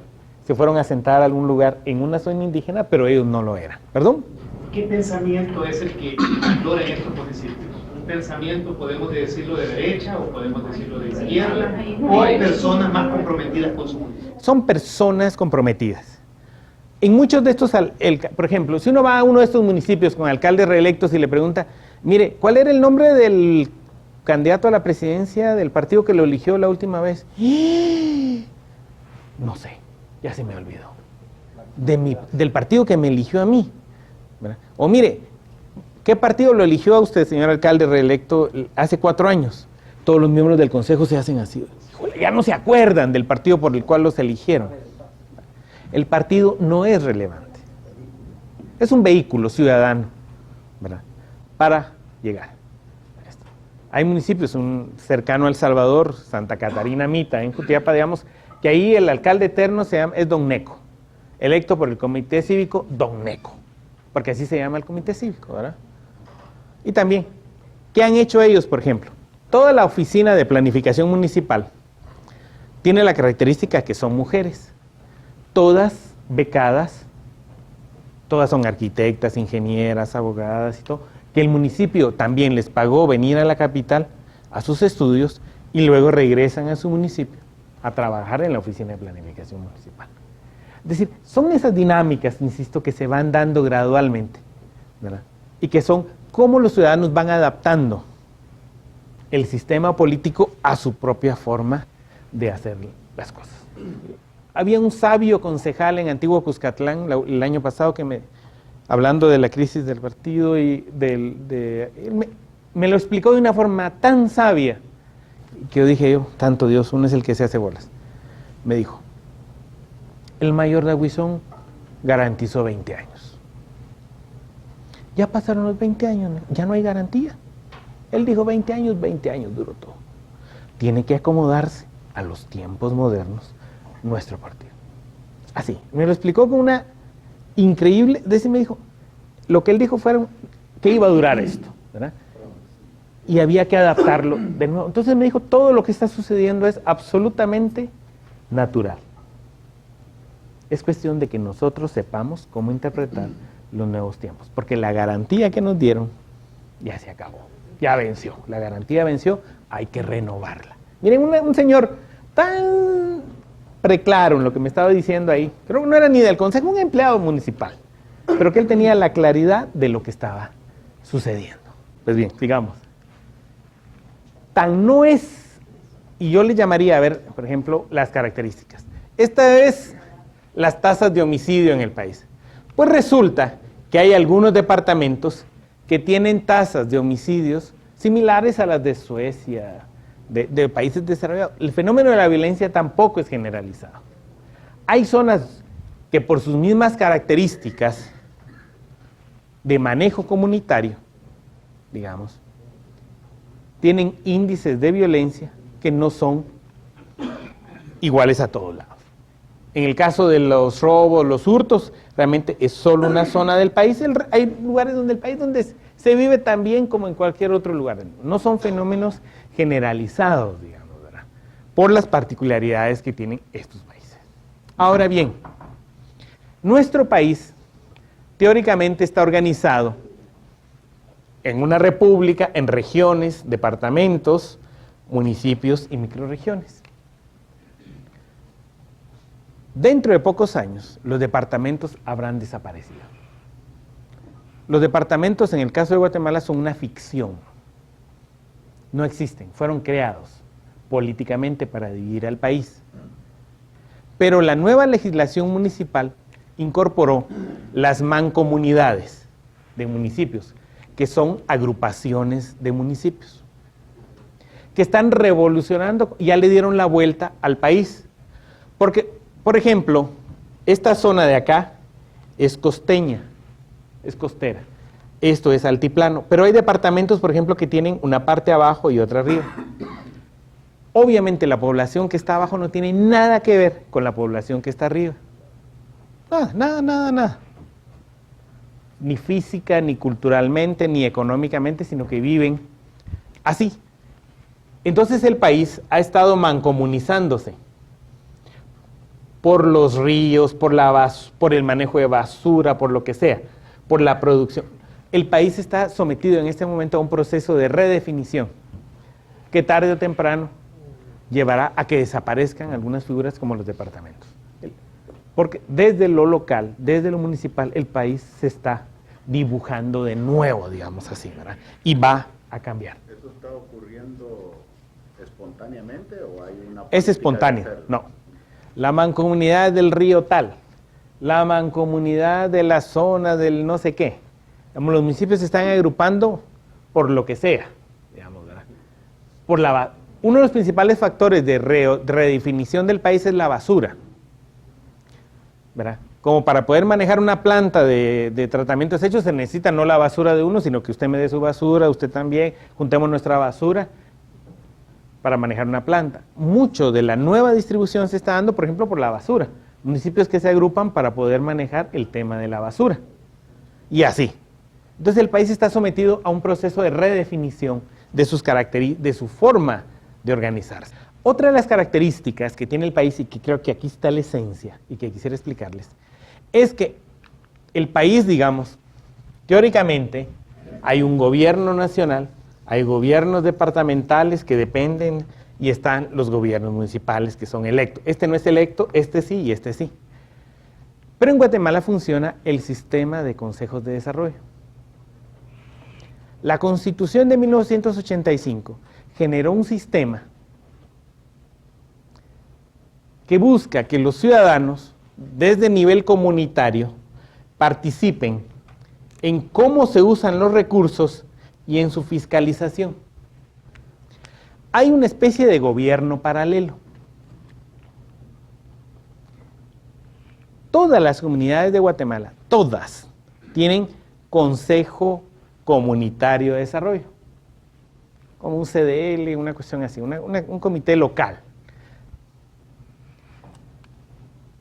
se fueron a sentar a algún lugar en una zona indígena, pero ellos no lo eran. ¿Perdón? ¿Qué pensamiento es el que aflora en estos municipios? ¿Un pensamiento, podemos decirlo, de derecha o podemos decirlo de izquierda? ¿O hay personas más comprometidas con su municipio? Son personas comprometidas. En muchos de estos, por ejemplo, si uno va a uno de estos municipios con alcaldes reelectos y le pregunta, mire, ¿cuál era el nombre del candidato a la presidencia del partido que lo eligió la última vez? No sé, ya se me olvidó. Del partido que me eligió a mí, ¿verdad? O mire, ¿qué partido lo eligió a usted, señor alcalde reelecto, hace 4 años? Todos los miembros del consejo se hacen así. Híjole, ya no se acuerdan del partido por el cual los eligieron. El partido no es relevante. Es un vehículo ciudadano, ¿verdad?, para llegar a esto. Hay municipios cercano a El Salvador, Santa Catarina Mita, en Jutiapa, digamos, que ahí el alcalde eterno es Don Neco, electo por el comité cívico Don Neco, porque así se llama el comité cívico, ¿verdad? Y también, ¿qué han hecho ellos, por ejemplo? Toda la oficina de planificación municipal tiene la característica que son mujeres, todas becadas, todas son arquitectas, ingenieras, abogadas y todo, que el municipio también les pagó venir a la capital a sus estudios y luego regresan a su municipio a trabajar en la oficina de planificación municipal. Es decir, son esas dinámicas, insisto, que se van dando gradualmente, ¿verdad? Y que son cómo los ciudadanos van adaptando el sistema político a su propia forma de hacer las cosas. Había un sabio concejal en Antiguo Cuscatlán el año pasado hablando de la crisis del partido y me lo explicó de una forma tan sabia que yo dije, tanto Dios, uno es el que se hace bolas. Me dijo, el mayor de Aguizón garantizó 20 años. Ya pasaron los 20 años, ya no hay garantía. Él dijo 20 años duró todo. Tiene que acomodarse a los tiempos modernos nuestro partido. Así, me lo explicó con una increíble, me dijo, lo que él dijo fue que iba a durar esto, ¿verdad? y había que adaptarlo de nuevo. Entonces me dijo, todo lo que está sucediendo es absolutamente natural. Es cuestión de que nosotros sepamos cómo interpretar los nuevos tiempos, porque la garantía que nos dieron ya se acabó, ya venció, la garantía venció, hay que renovarla. Miren, un señor tan preclaro en lo que me estaba diciendo ahí, creo que no era ni del consejo, un empleado municipal, pero que él tenía la claridad de lo que estaba sucediendo. Pues bien, digamos, tan no es, y yo le llamaría, a ver, por ejemplo, las características. Esta es las tasas de homicidio en el país. Pues resulta que hay algunos departamentos que tienen tasas de homicidios similares a las de Suecia, de países desarrollados. El fenómeno de la violencia tampoco es generalizado. Hay zonas que por sus mismas características de manejo comunitario, digamos, tienen índices de violencia que no son iguales a todos lados. En el caso de los robos, los hurtos, realmente es solo una zona del país. Hay lugares donde el país donde se vive tan bien como en cualquier otro lugar. No son fenómenos generalizados, digamos, ¿verdad? Por las particularidades que tienen estos países. Ahora bien, nuestro país teóricamente está organizado en una república, en regiones, departamentos, municipios y microrregiones. Dentro de pocos años, los departamentos habrán desaparecido. Los departamentos, en el caso de Guatemala, son una ficción. No existen, fueron creados políticamente para dividir al país. Pero la nueva legislación municipal incorporó las mancomunidades de municipios, que son agrupaciones de municipios, que están revolucionando, ya le dieron la vuelta al país. Porque, por ejemplo, esta zona de acá es costeña, es costera. Esto es altiplano, pero hay departamentos, por ejemplo, que tienen una parte abajo y otra arriba. Obviamente la población que está abajo no tiene nada que ver con la población que está arriba. Nada. Ni física, ni culturalmente, ni económicamente, sino que viven así. Entonces el país ha estado mancomunizándose por los ríos, por el manejo de basura, por lo que sea, por la producción. El país está sometido en este momento a un proceso de redefinición que tarde o temprano llevará a que desaparezcan algunas figuras como los departamentos. Porque desde lo local, desde lo municipal, el país se está dibujando de nuevo, digamos así, ¿verdad? Y va a cambiar. ¿Eso está ocurriendo espontáneamente o hay una política? Es espontáneo, no. La mancomunidad del río tal, la mancomunidad de la zona del no sé qué. Digamos, los municipios se están agrupando por lo que sea, digamos, ¿verdad? Uno de los principales factores de redefinición del país es la basura, ¿verdad? Como para poder manejar una planta de tratamiento de desechos se necesita no la basura de uno, sino que usted me dé su basura, usted también, juntemos nuestra basura para manejar una planta. Mucho de la nueva distribución se está dando, por ejemplo, por la basura. Municipios que se agrupan para poder manejar el tema de la basura. Y así. Entonces el país está sometido a un proceso de redefinición de sus características, de su forma de organizarse. Otra de las características que tiene el país, y que creo que aquí está la esencia, y que quisiera explicarles, es que el país, digamos, teóricamente, hay un gobierno nacional, hay gobiernos departamentales que dependen, y están los gobiernos municipales que son electos. Este no es electo, este sí y este sí. Pero en Guatemala funciona el sistema de consejos de desarrollo. La Constitución de 1985 generó un sistema que busca que los ciudadanos, desde nivel comunitario, participen en cómo se usan los recursos y en su fiscalización. Hay una especie de gobierno paralelo. Todas las comunidades de Guatemala, todas, tienen Consejo Comunitario de Desarrollo, como un CDL, una cuestión así, un comité local.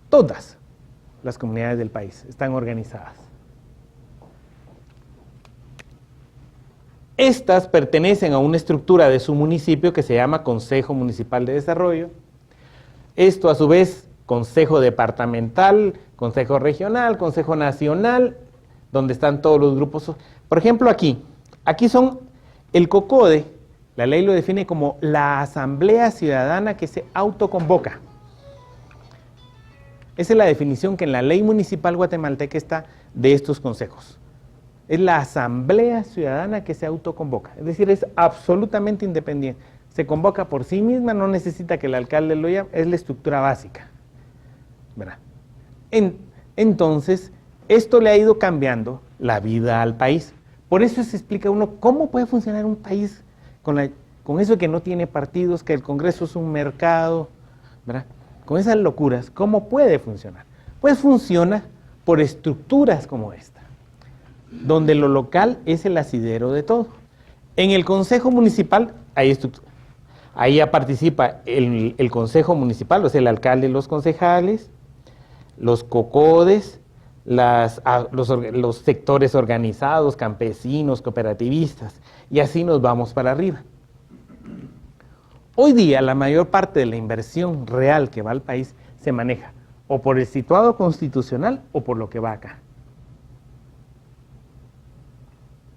Todas las comunidades del país están organizadas. Estas pertenecen a una estructura de su municipio que se llama Consejo Municipal de Desarrollo. Esto a su vez, Consejo Departamental, Consejo Regional, Consejo Nacional, donde están todos los grupos. Por ejemplo, aquí son el COCODE, la ley lo define como la Asamblea Ciudadana que se autoconvoca. Esa es la definición que en la ley municipal guatemalteca está de estos consejos. Es la Asamblea Ciudadana que se autoconvoca, es decir, es absolutamente independiente. Se convoca por sí misma, no necesita que el alcalde lo llame, es la estructura básica, ¿verdad? Entonces, esto le ha ido cambiando la vida al país. Por eso se explica uno cómo puede funcionar un país con eso que no tiene partidos, que el Congreso es un mercado, ¿verdad? Con esas locuras, ¿cómo puede funcionar? Pues funciona por estructuras como esta, donde lo local es el asidero de todo. En el Consejo Municipal hay estructura. Ahí ya participa el Consejo Municipal, o sea, el alcalde y los concejales, los COCODES, los sectores organizados, campesinos, cooperativistas, y así nos vamos para arriba. Hoy día la mayor parte de la inversión real que va al país se maneja o por el situado constitucional o por lo que va acá.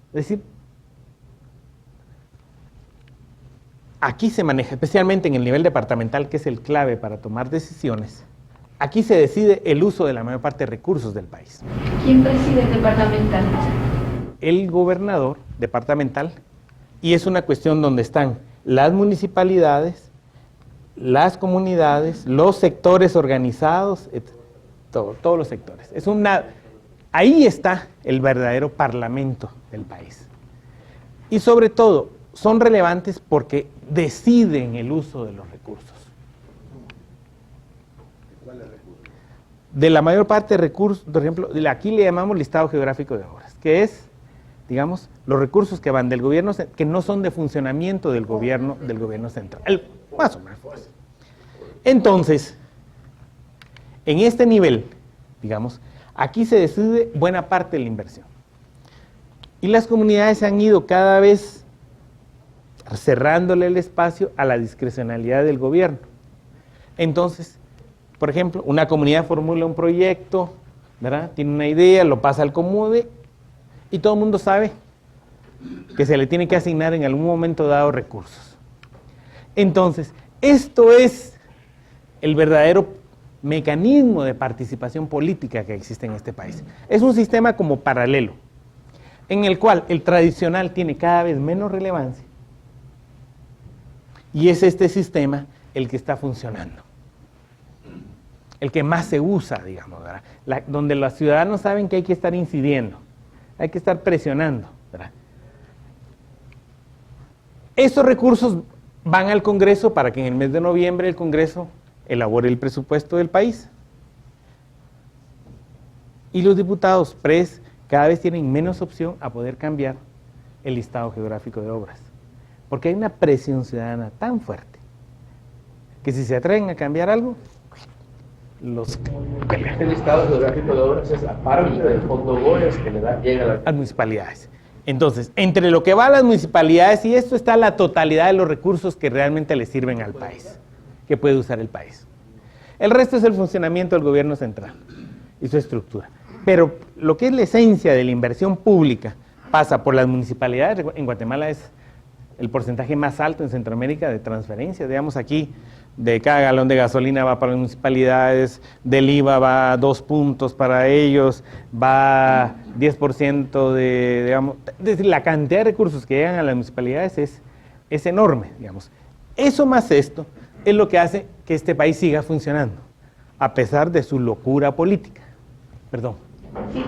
Es decir, aquí se maneja, especialmente en el nivel departamental, que es el clave para tomar decisiones. Aquí se decide el uso de la mayor parte de recursos del país. ¿Quién preside el departamental? El gobernador departamental, y es una cuestión donde están las municipalidades, las comunidades, los sectores organizados, todos los sectores. Ahí está el verdadero parlamento del país. Y sobre todo, son relevantes porque deciden el uso de los recursos. ¿Cuáles recursos? De la mayor parte de recursos, por ejemplo, aquí le llamamos listado geográfico de obras, que es, digamos, los recursos que van del gobierno, que no son de funcionamiento del gobierno central, más o menos. Entonces, en este nivel, digamos, aquí se decide buena parte de la inversión. Y las comunidades se han ido cada vez cerrándole el espacio a la discrecionalidad del gobierno. Entonces, por ejemplo, una comunidad formula un proyecto, ¿verdad? Tiene una idea, lo pasa al COMUDE y todo el mundo sabe que se le tiene que asignar en algún momento dado recursos. Entonces, esto es el verdadero mecanismo de participación política que existe en este país. Es un sistema como paralelo, en el cual el tradicional tiene cada vez menos relevancia y es este sistema el que está funcionando, el que más se usa, digamos, ¿verdad? Donde los ciudadanos saben que hay que estar incidiendo, hay que estar presionando, ¿verdad? Estos recursos van al Congreso para que en el mes de noviembre el Congreso elabore el presupuesto del país. Y los diputados PRES cada vez tienen menos opción a poder cambiar el listado geográfico de obras, porque hay una presión ciudadana tan fuerte que si se atreven a cambiar algo, Este listado geográfico de obras es aparte del fondo GOES que llega a las municipalidades. Entonces, entre lo que va a las municipalidades y esto está la totalidad de los recursos que realmente le sirven al país, que puede usar el país. El resto es el funcionamiento del gobierno central y su estructura. Pero lo que es la esencia de la inversión pública pasa por las municipalidades. En Guatemala es el porcentaje más alto en Centroamérica de transferencias. Digamos, aquí de cada galón de gasolina va para las municipalidades, del IVA va 2 puntos para ellos, va 10% de, digamos, es decir, la cantidad de recursos que llegan a las municipalidades es enorme, digamos. Eso más esto es lo que hace que este país siga funcionando, a pesar de su locura política. Perdón. Sí,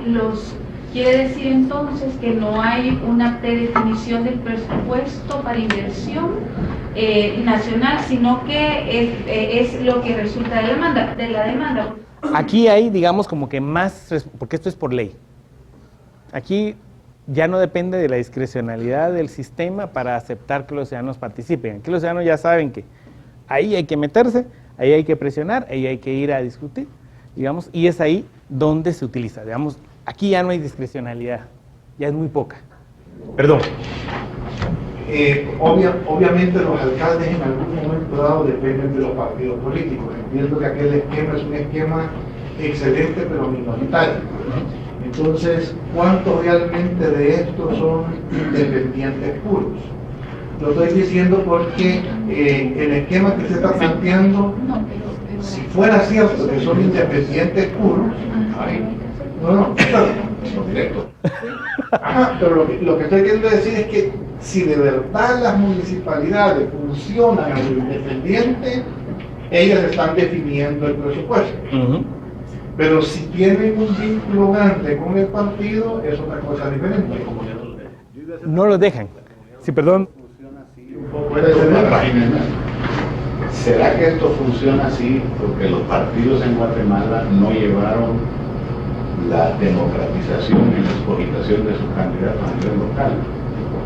quiere decir entonces que no hay una predefinición del presupuesto para inversión nacional, sino que es lo que resulta de la demanda. Aquí hay, digamos, como que más, porque esto es por ley. Aquí ya no depende de la discrecionalidad del sistema para aceptar que los ciudadanos participen. Aquí los ciudadanos ya saben que ahí hay que meterse, ahí hay que presionar, ahí hay que ir a discutir, digamos, y es ahí donde se utiliza. Digamos, aquí ya no hay discrecionalidad, ya es muy poca. Perdón. Obviamente los alcaldes en algún momento dado dependen de los partidos políticos. Entiendo que aquel esquema es un esquema excelente pero minoritario. Entonces, ¿cuántos realmente de estos son independientes puros? Lo estoy diciendo porque el esquema que se está planteando, si fuera cierto que son independientes puros, directo. Ajá, pero lo que estoy queriendo decir es que si de verdad las municipalidades funcionan a lo independiente, ellas están definiendo el presupuesto. Pero si tienen un vínculo grande con el partido, es otra cosa diferente. No lo dejan. Sí, perdón. ¿Será que esto funciona así porque los partidos en Guatemala no llevaron la democratización en la exposición de sus candidatos a nivel local?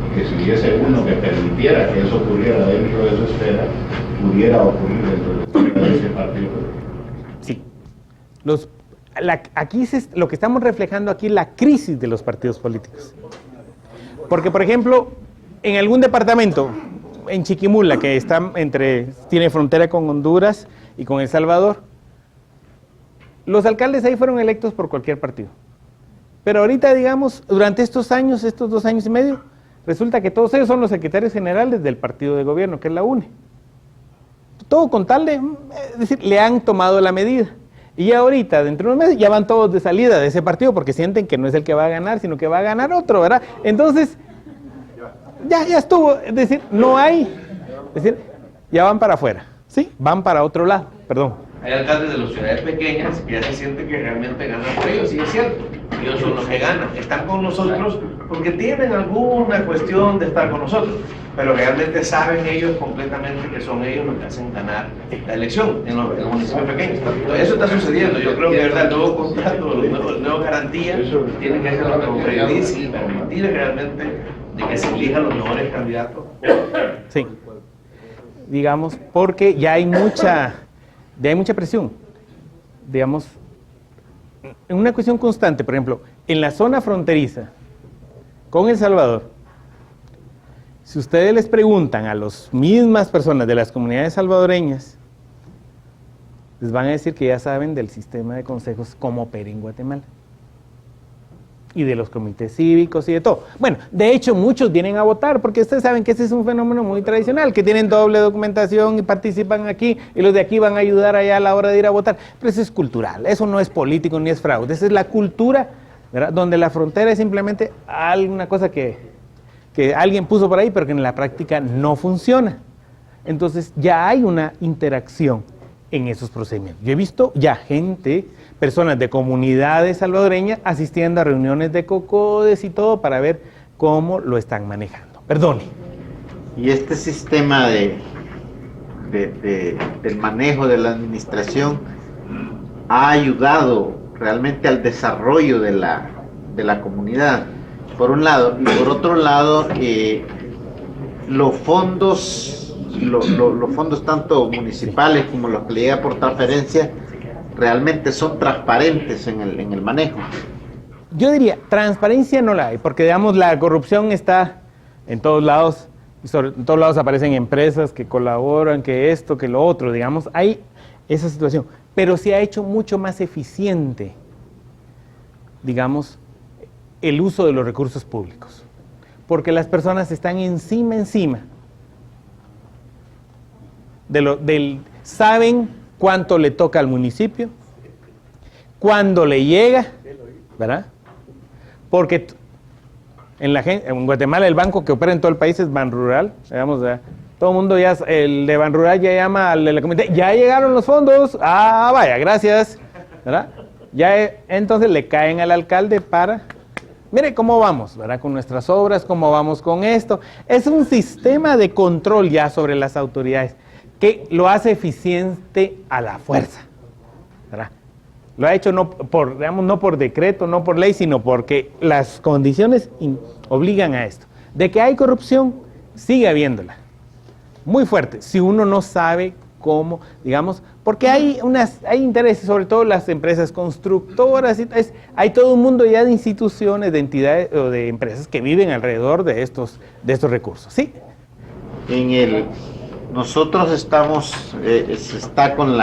Y que si hubiese uno que permitiera que eso ocurriera dentro de su esfera, pudiera ocurrir dentro de la esfera de ese partido. Sí. Aquí lo que estamos reflejando aquí es la crisis de los partidos políticos. Porque, por ejemplo, en algún departamento, en Chiquimula, que tiene frontera con Honduras y con El Salvador, los alcaldes ahí fueron electos por cualquier partido. Pero ahorita, digamos, durante estos 2 años y medio, resulta que todos ellos son los secretarios generales del partido de gobierno, que es la UNE. Todo con tal de, es decir, le han tomado la medida. Y ahorita, dentro de unos meses, ya van todos de salida de ese partido porque sienten que no es el que va a ganar, sino que va a ganar otro, ¿verdad? Entonces, ya estuvo, es decir, no hay, es decir, ya van para afuera, ¿sí? Van para otro lado, perdón. Hay alcaldes de las ciudades pequeñas que ya se sienten que realmente ganan por ellos, y es cierto, ellos son los que ganan, están con nosotros porque tienen alguna cuestión de estar con nosotros, pero realmente saben ellos completamente que son ellos los que hacen ganar la elección en los municipios pequeños. Eso está sucediendo. Yo creo que de verdad el nuevo contrato, la nueva garantía, tiene que ser transferir y permitir realmente de que se elijan los mejores candidatos. Sí, digamos, porque ya hay mucha presión, digamos, en una cuestión constante. Por ejemplo, en la zona fronteriza con El Salvador, si ustedes les preguntan a las mismas personas de las comunidades salvadoreñas, les van a decir que ya saben del sistema de consejos cómo opera en Guatemala, y de los comités cívicos y de todo. Bueno, de hecho muchos vienen a votar porque ustedes saben que ese es un fenómeno muy tradicional, que tienen doble documentación y participan aquí, y los de aquí van a ayudar allá a la hora de ir a votar. Pero eso es cultural, eso no es político ni es fraude, esa es la cultura, ¿verdad? Donde la frontera es simplemente alguna cosa que alguien puso por ahí, pero que en la práctica no funciona. Entonces ya hay una interacción en esos procedimientos. Yo he visto ya personas de comunidades salvadoreñas asistiendo a reuniones de COCODES y todo para ver cómo lo están manejando. Perdone. Y este sistema del manejo de la administración ha ayudado realmente al desarrollo de la comunidad, por un lado, y por otro lado, los fondos tanto municipales como los que le llega por transferencia realmente son transparentes en el manejo. Yo diría, transparencia no la hay, porque digamos la corrupción está en todos lados, y en todos lados aparecen empresas que colaboran, que esto, que lo otro, digamos, hay esa situación, pero se ha hecho mucho más eficiente, digamos, el uso de los recursos públicos, porque las personas están encima, saben cuánto le toca al municipio, cuándo le llega, ¿verdad? Porque en Guatemala el banco que opera en todo el país es Banrural, digamos, todo el mundo el de Banrural ya llama al de la comité, ya llegaron los fondos, vaya, gracias, ¿verdad? Entonces le caen al alcalde mire cómo vamos, ¿verdad? Con nuestras obras, cómo vamos con esto. Es un sistema de control ya sobre las autoridades que lo hace eficiente a la fuerza, ¿verdad? Lo ha hecho no por decreto, no por ley, sino porque las condiciones obligan a esto. De que hay corrupción, sigue habiéndola, muy fuerte, si uno no sabe cómo, digamos, porque hay intereses, sobre todo las empresas constructoras, hay todo un mundo ya de instituciones, de entidades o de empresas que viven alrededor de estos recursos, ¿sí? Nosotros estamos, se está con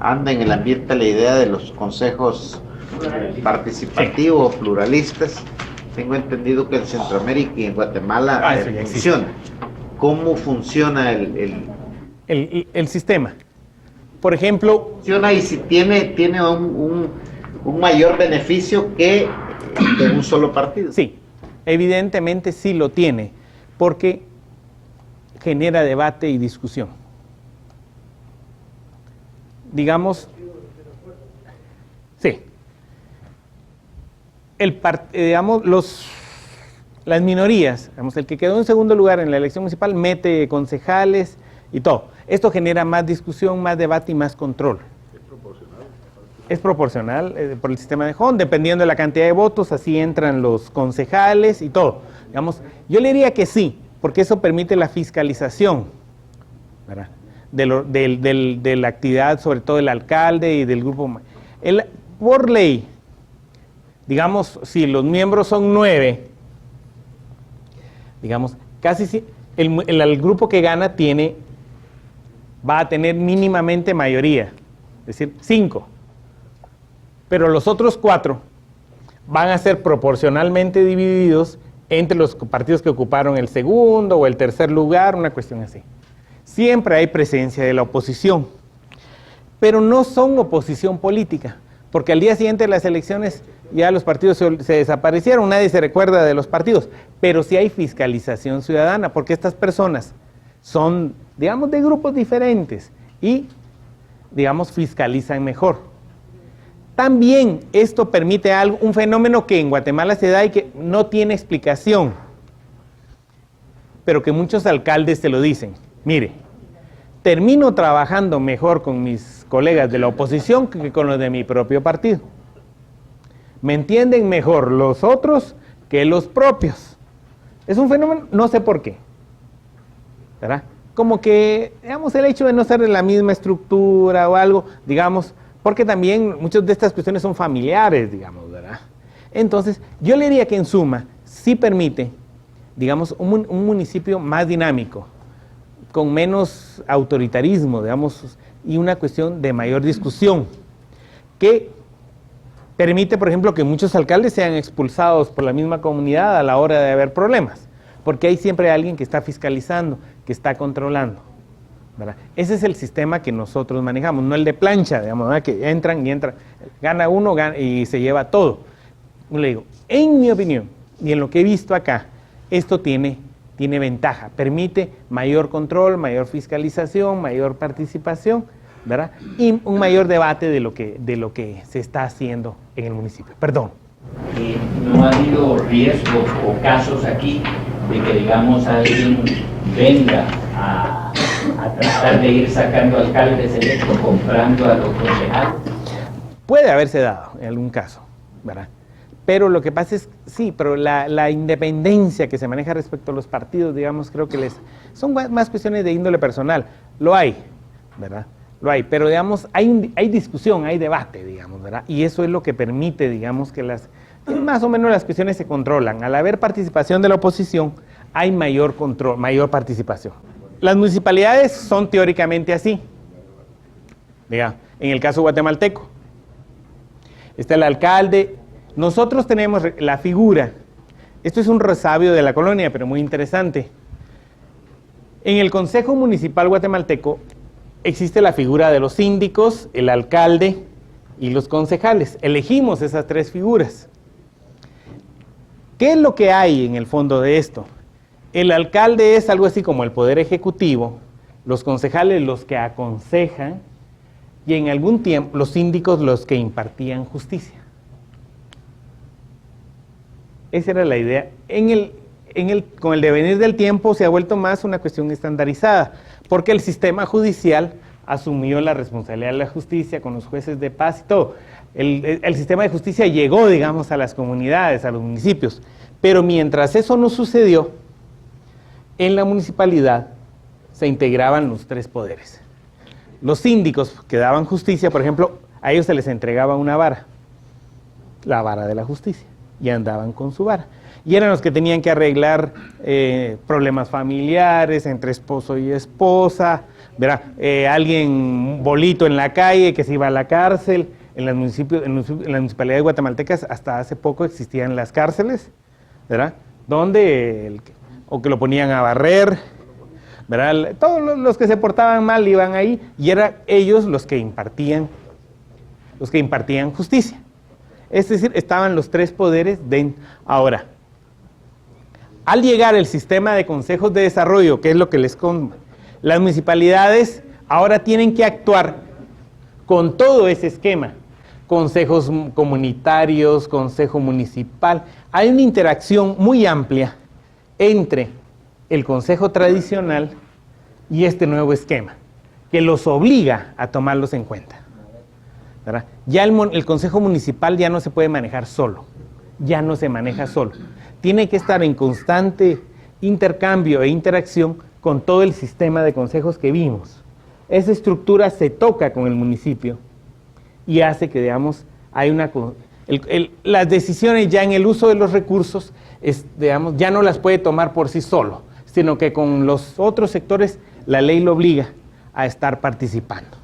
anda en el ambiente la idea de los consejos participativos, pluralistas. Tengo entendido que en Centroamérica y en Guatemala funciona. ¿Cómo funciona el sistema? Por ejemplo... Funciona y si tiene un mayor beneficio que de un solo partido. Sí, evidentemente sí lo tiene, porque genera debate y discusión. Digamos, sí, las minorías, digamos, el que quedó en segundo lugar en la elección municipal mete concejales y todo. Esto genera más discusión, más debate y más control. Es proporcional por el sistema de Hon, dependiendo de la cantidad de votos, así entran los concejales y todo. Digamos, yo le diría que sí, porque eso permite la fiscalización, ¿verdad? De la actividad, sobre todo del alcalde y del grupo. Por ley, digamos, si los miembros son 9, digamos, casi el grupo que gana va a tener mínimamente mayoría, es decir, 5. Pero los otros 4 van a ser proporcionalmente divididos entre los partidos que ocuparon el segundo o el tercer lugar, una cuestión así. Siempre hay presencia de la oposición, pero no son oposición política, porque al día siguiente de las elecciones ya los partidos se desaparecieron, nadie se recuerda de los partidos, pero sí hay fiscalización ciudadana, porque estas personas son, digamos, de grupos diferentes y, digamos, fiscalizan mejor. También esto permite un fenómeno que en Guatemala se da y que no tiene explicación, pero que muchos alcaldes te lo dicen. Mire, termino trabajando mejor con mis colegas de la oposición que con los de mi propio partido. Me entienden mejor los otros que los propios. Es un fenómeno, no sé por qué, ¿verdad? Como que, digamos, el hecho de no ser de la misma estructura o algo, digamos, porque también muchas de estas cuestiones son familiares, digamos, ¿verdad? Entonces, yo le diría que en suma, sí permite, digamos, un municipio más dinámico, con menos autoritarismo, digamos, y una cuestión de mayor discusión, que permite, por ejemplo, que muchos alcaldes sean expulsados por la misma comunidad a la hora de haber problemas, porque hay siempre alguien que está fiscalizando, que está controlando, ¿verdad? Ese es el sistema que nosotros manejamos, no el de plancha, digamos, ¿verdad? Que entran, gana uno y se lleva todo. Le digo, en mi opinión, y en lo que he visto acá, esto tiene ventaja, permite mayor control, mayor fiscalización, mayor participación, ¿verdad? Y un mayor debate de lo que se está haciendo en el municipio. Perdón. ¿No ha habido riesgos o casos aquí de que, digamos, alguien venga a tratar de ir sacando alcaldes electos, comprando a los concejales? Puede haberse dado en algún caso, ¿verdad? Pero lo que pasa es, sí, pero la independencia que se maneja respecto a los partidos, digamos, creo que son más cuestiones de índole personal. Lo hay, ¿verdad? Lo hay, pero digamos, hay discusión, hay debate, digamos, ¿verdad? Y eso es lo que permite, digamos, que más o menos las cuestiones se controlan. Al haber participación de la oposición, hay mayor control, mayor participación. Las municipalidades son teóricamente así, digamos, en el caso guatemalteco. Está el alcalde. Nosotros tenemos la figura, esto es un resabio de la colonia, pero muy interesante. En el Consejo Municipal Guatemalteco existe la figura de los síndicos, el alcalde y los concejales. Elegimos esas 3 figuras. ¿Qué es lo que hay en el fondo de esto? El alcalde es algo así como el poder ejecutivo, los concejales los que aconsejan y en algún tiempo los síndicos los que impartían justicia. Esa era la idea. Con el devenir del tiempo se ha vuelto más una cuestión estandarizada, porque el sistema judicial asumió la responsabilidad de la justicia con los jueces de paz y todo. El sistema de justicia llegó, digamos, a las comunidades, a los municipios, pero mientras eso no sucedió, en la municipalidad se integraban los 3 poderes. Los síndicos que daban justicia, por ejemplo, a ellos se les entregaba una vara, la vara de la justicia. y andaban con su vara. Y eran los que tenían que arreglar problemas familiares entre esposo y esposa, ¿verdad? Alguien bolito en la calle que se iba a la cárcel. En las municipalidades guatemaltecas hasta hace poco existían las cárceles, ¿verdad? Donde o que lo ponían a barrer, ¿verdad? Todos los que se portaban mal iban ahí y eran ellos los que impartían justicia. Es decir, estaban los tres poderes ahora. Al llegar el sistema de consejos de desarrollo, que es lo que las municipalidades ahora tienen que actuar con todo ese esquema. Consejos comunitarios, consejo municipal. Hay una interacción muy amplia entre el consejo tradicional y este nuevo esquema, que los obliga a tomarlos en cuenta, ¿verdad? Ya el consejo municipal ya no se puede manejar solo, ya no se maneja solo. Tiene que estar en constante intercambio e interacción con todo el sistema de consejos que vimos. Esa estructura se toca con el municipio y hace que, digamos, las decisiones ya en el uso de los recursos, digamos, ya no las puede tomar por sí solo, sino que con los otros sectores la ley lo obliga a estar participando.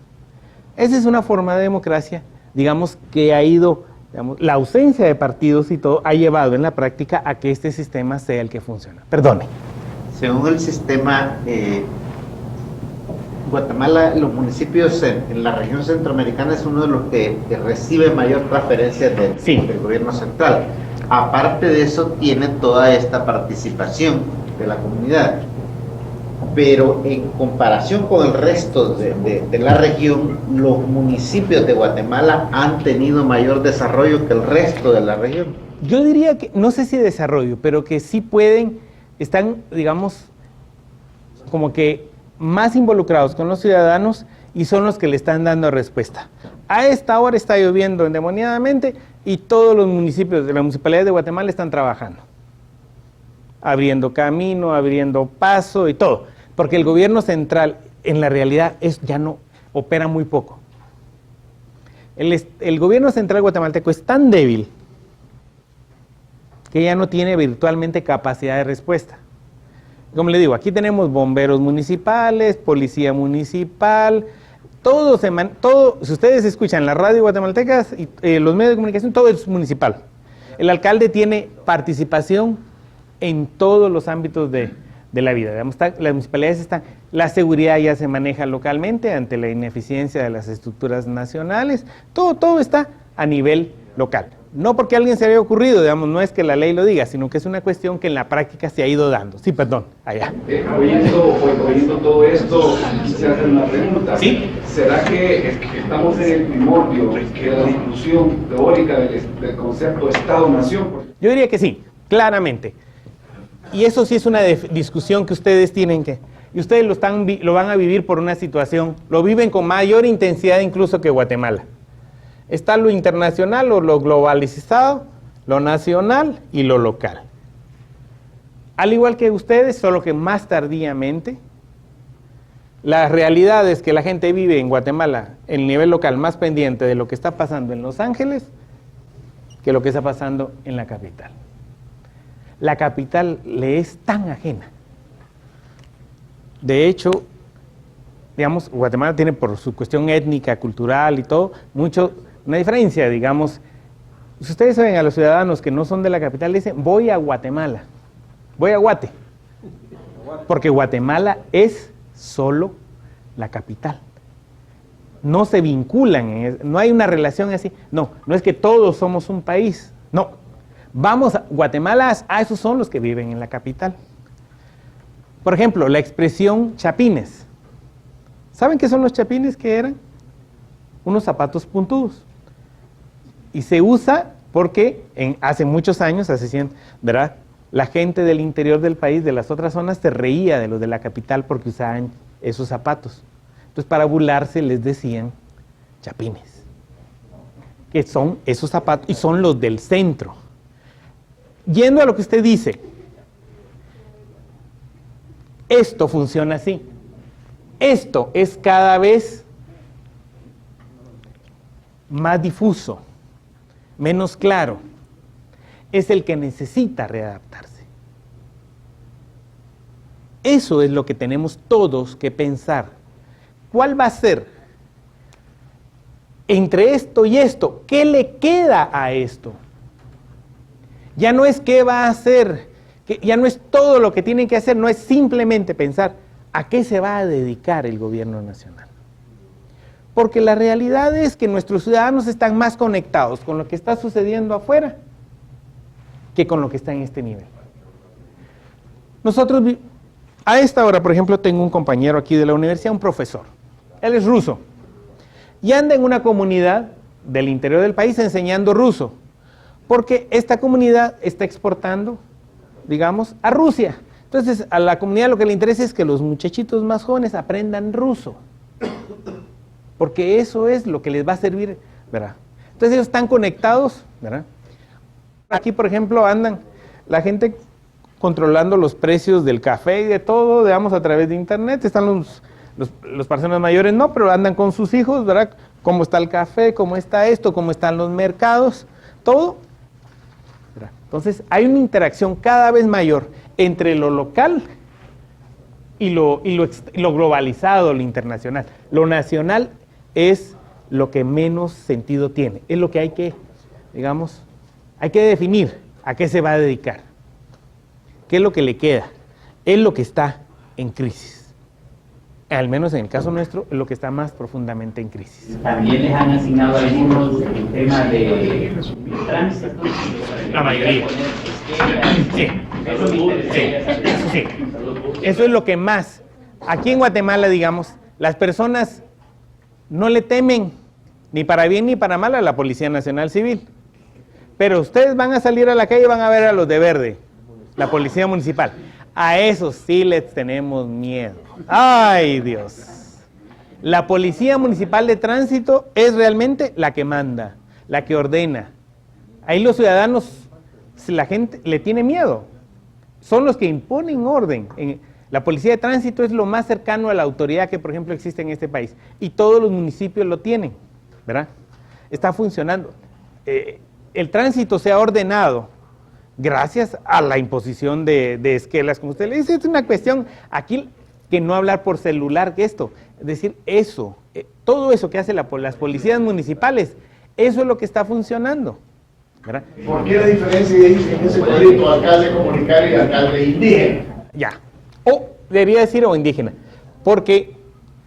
Esa es una forma de democracia, digamos, que ha ido, digamos, la ausencia de partidos y todo ha llevado en la práctica a que este sistema sea el que funciona. Perdone. Según el sistema, Guatemala, los municipios en la región centroamericana es uno de los que recibe mayor transferencia del gobierno central. Aparte de eso, tiene toda esta participación de la comunidad. Pero en comparación con el resto de la región, los municipios de Guatemala han tenido mayor desarrollo que el resto de la región. Yo diría que, no sé si desarrollo, pero que sí están, digamos, como que más involucrados con los ciudadanos y son los que le están dando respuesta. A esta hora está lloviendo endemoniadamente y todos los municipios de la Municipalidad de Guatemala están trabajando, abriendo camino, abriendo paso y todo, porque el gobierno central en la realidad ya no opera muy poco. El gobierno central guatemalteco es tan débil que ya no tiene virtualmente capacidad de respuesta. Como le digo, aquí tenemos bomberos municipales, policía municipal, todo, si ustedes escuchan la radio guatemaltecas y los medios de comunicación, todo es municipal. El alcalde tiene participación en todos los ámbitos de la vida. Digamos, las municipalidades la seguridad ya se maneja localmente ante la ineficiencia de las estructuras nacionales, todo está a nivel local. No porque a alguien se haya ocurrido, digamos, no es que la ley lo diga, sino que es una cuestión que en la práctica se ha ido dando. Sí, perdón, allá. Oyendo todo esto, se hace una pregunta. ¿Sí? ¿Será que estamos en el primordio de la discusión teórica del concepto de Estado-Nación? Yo diría que sí, claramente. Y eso sí es una discusión que ustedes tienen que... Y ustedes lo van a vivir por una situación, lo viven con mayor intensidad incluso que Guatemala. Está lo internacional o lo globalizado, lo nacional y lo local. Al igual que ustedes, solo que más tardíamente, la realidad es que la gente vive en Guatemala, en el nivel local, más pendiente de lo que está pasando en Los Ángeles que lo que está pasando en la capital. La capital le es tan ajena. De hecho, digamos, Guatemala tiene por su cuestión étnica, cultural y todo, una diferencia, digamos. Si ustedes saben a los ciudadanos que no son de la capital, dicen, voy a Guatemala, voy a Guate, porque Guatemala es solo la capital. No se vinculan, no hay una relación así, no es que todos somos un país, no. Vamos a Guatemala, esos son los que viven en la capital. Por ejemplo, la expresión chapines. ¿Saben qué son los chapines que eran? Unos zapatos puntudos. Y se usa porque hace muchos años, ¿verdad? La gente del interior del país, de las otras zonas, se reía de los de la capital porque usaban esos zapatos. Entonces, para burlarse les decían chapines, que son esos zapatos y son los del centro. Yendo a lo que usted dice, esto funciona así. Esto es cada vez más difuso, menos claro. es el que necesita readaptarse. Eso es lo que tenemos todos que pensar. ¿Cuál va a ser entre esto y esto? ¿Qué le queda a esto? Ya no es qué va a hacer, ya no es todo lo que tienen que hacer, no es simplemente pensar a qué se va a dedicar el gobierno nacional. Porque la realidad es que nuestros ciudadanos están más conectados con lo que está sucediendo afuera que con lo que está en este nivel. Nosotros, a esta hora, por ejemplo, tengo un compañero aquí de la universidad, un profesor. Él es ruso y anda en una comunidad del interior del país enseñando ruso, porque esta comunidad está exportando, digamos, a Rusia. Entonces, a la comunidad lo que le interesa es que los muchachitos más jóvenes aprendan ruso, porque eso es lo que les va a servir, ¿verdad? Entonces ellos están conectados, ¿verdad? Aquí, por ejemplo, andan la gente controlando los precios del café y de todo, digamos, a través de internet. Están los personas mayores, no, pero andan con sus hijos, ¿verdad? Cómo está el café, cómo está esto, cómo están los mercados, todo. ¿Verdad? Entonces, hay una interacción cada vez mayor entre lo local y lo globalizado, lo internacional. Lo nacional es lo que menos sentido tiene, es lo que hay que, digamos, hay que definir a qué se va a dedicar, qué es lo que le queda, es lo que está en crisis. Al menos en el caso nuestro, es lo que está más profundamente en crisis. También les han asignado algunos el tema de tránsito. La mayoría. Sí. Sí. Eso es lo que más. Aquí en Guatemala, digamos, las personas no le temen ni para bien ni para mal a la Policía Nacional Civil. Pero ustedes van a salir a la calle y van a ver a los de verde, la Policía Municipal. A esos sí les tenemos miedo. ¡Ay, Dios! La Policía Municipal de Tránsito es realmente la que manda, la que ordena. Ahí los ciudadanos, la gente le tiene miedo. Son los que imponen orden. La Policía de Tránsito es lo más cercano a la autoridad que, por ejemplo, existe en este país. Y todos los municipios lo tienen, ¿verdad? Está funcionando. El tránsito se ha ordenado gracias a la imposición de esquelas, como usted le dice. Es una cuestión aquí que no hablar por celular que esto. Es decir, eso, todo eso que hacen las policías municipales, eso es lo que está funcionando, ¿verdad? ¿Por qué la diferencia ahí en ese cuadrito, alcalde comunitario y alcalde indígena? Ya. O debería decir o indígena, porque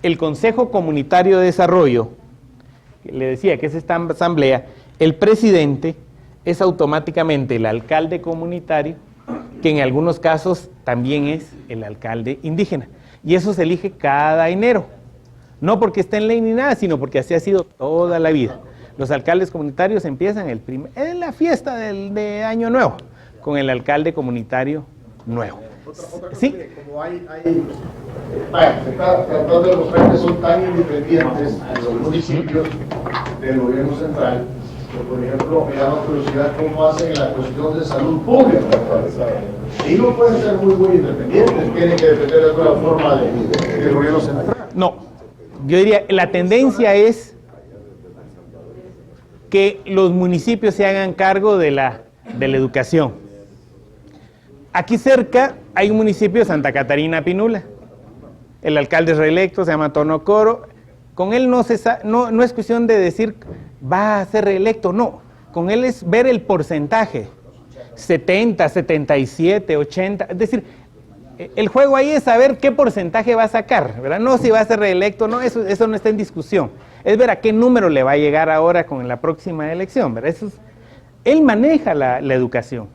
el Consejo Comunitario de Desarrollo, le decía que es esta asamblea, el presidente es automáticamente el alcalde comunitario, que en algunos casos también es el alcalde indígena. Y eso se elige cada enero. No porque esté en ley ni nada, sino porque así ha sido toda la vida. Los alcaldes comunitarios empiezan en la fiesta de Año Nuevo, con el alcalde comunitario nuevo. Sí. Como se está tratando de demostrar que son tan independientes los municipios del gobierno central. Por ejemplo, me llama curiosidad cómo hacen la cuestión de salud pública. Y no pueden ser muy independientes, tienen que depender de alguna forma del gobierno central. No, yo diría, la tendencia es que los municipios se hagan cargo de la educación. Aquí cerca hay un municipio, Santa Catarina Pinula. El alcalde es reelecto, se llama Tono Coro. Con él no es cuestión de decir va a ser reelecto, no. Con él es ver el porcentaje, 70, 77, 80. Es decir, el juego ahí es saber qué porcentaje va a sacar, ¿verdad? No si va a ser reelecto, no, eso no está en discusión. Es ver a qué número le va a llegar ahora con la próxima elección, ¿verdad? Él maneja la educación.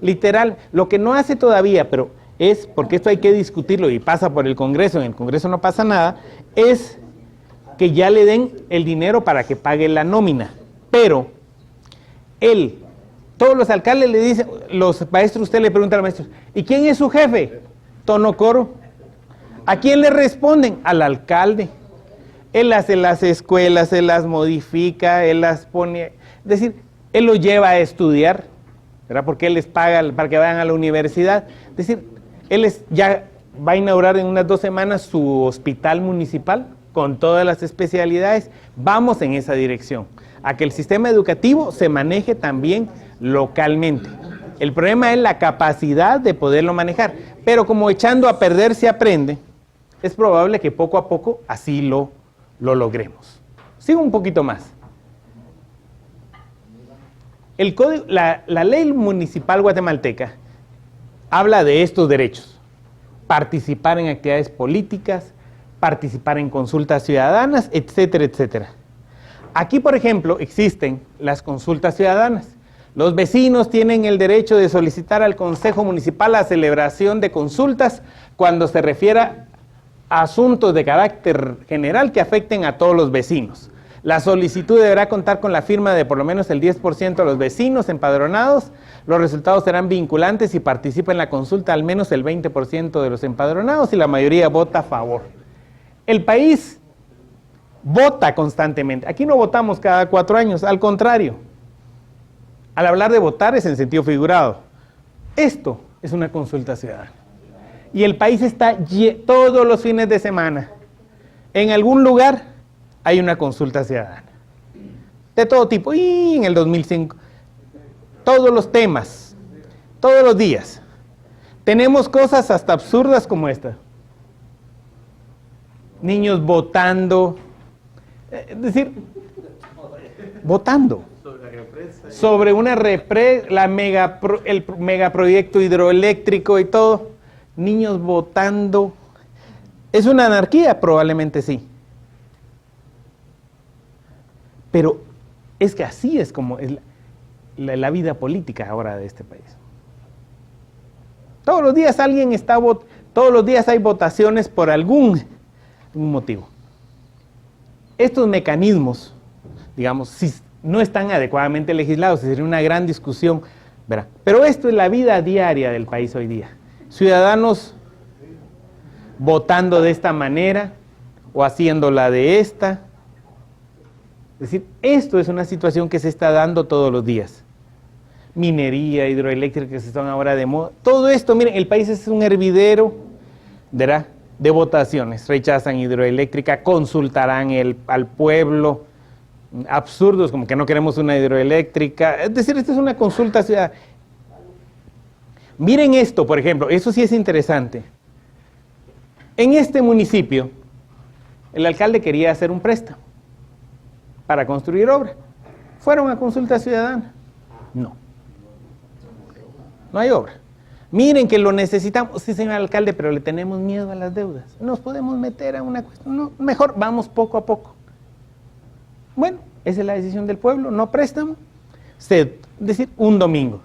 Literal, lo que no hace todavía, pero es, porque esto hay que discutirlo y pasa por el Congreso, en el Congreso no pasa nada, es que ya le den el dinero para que pague la nómina. Pero todos los alcaldes le dicen, los maestros, usted le pregunta a los maestros, ¿y quién es su jefe? Tono Coro. ¿A quién le responden? Al alcalde. Él hace las escuelas, él las modifica, él las pone, es decir, él los lleva a estudiar, ¿verdad? Porque él les paga para que vayan a la universidad. Es decir, ya va a inaugurar en unas 2 semanas su hospital municipal con todas las especialidades. Vamos en esa dirección, a que el sistema educativo se maneje también localmente. El problema es la capacidad de poderlo manejar. Pero como echando a perder se aprende, es probable que poco a poco así lo logremos. Sigo un poquito más. El código, la ley municipal guatemalteca habla de estos derechos: participar en actividades políticas, participar en consultas ciudadanas, etcétera, etcétera. Aquí, por ejemplo, existen las consultas ciudadanas. Los vecinos tienen el derecho de solicitar al Consejo Municipal la celebración de consultas cuando se refiera a asuntos de carácter general que afecten a todos los vecinos. La solicitud deberá contar con la firma de por lo menos el 10% de los vecinos empadronados. Los resultados serán vinculantes y participa en la consulta al menos el 20% de los empadronados y la mayoría vota a favor. El país vota constantemente. Aquí no votamos cada 4 años, al contrario. Al hablar de votar es en sentido figurado. Esto es una consulta ciudadana. Y el país está todos los fines de semana. En algún lugar hay una consulta ciudadana. De todo tipo. Y en el 2005. Todos los temas. Todos los días. Tenemos cosas hasta absurdas como esta. Niños votando. Es decir, votando. Sobre una represa, el megaproyecto hidroeléctrico y todo. Niños votando. ¿Es una anarquía? Probablemente sí. Pero es que así es como es la vida política ahora de este país. Todos los días todos los días hay votaciones por algún motivo. Estos mecanismos, digamos, si no están adecuadamente legislados, sería una gran discusión, ¿verdad? Pero esto es la vida diaria del país hoy día. Ciudadanos votando de esta manera o haciéndola de esta. Es decir, esto es una situación que se está dando todos los días. Minería, hidroeléctrica, que se están ahora de moda. Todo esto, miren, el país es un hervidero, ¿verdad?, de votaciones. Rechazan hidroeléctrica, consultarán al pueblo. Absurdos, como que no queremos una hidroeléctrica. Es decir, esta es una consulta ciudadana. Miren esto, por ejemplo, eso sí es interesante. En este municipio, el alcalde quería hacer un préstamo para construir obra. ¿Fueron a consulta ciudadana? No. No hay obra. Miren que lo necesitamos. Sí, señor alcalde, pero le tenemos miedo a las deudas. Nos podemos meter a una cuestión. No, mejor vamos poco a poco. Bueno, esa es la decisión del pueblo, no préstamo. Es decir, un domingo.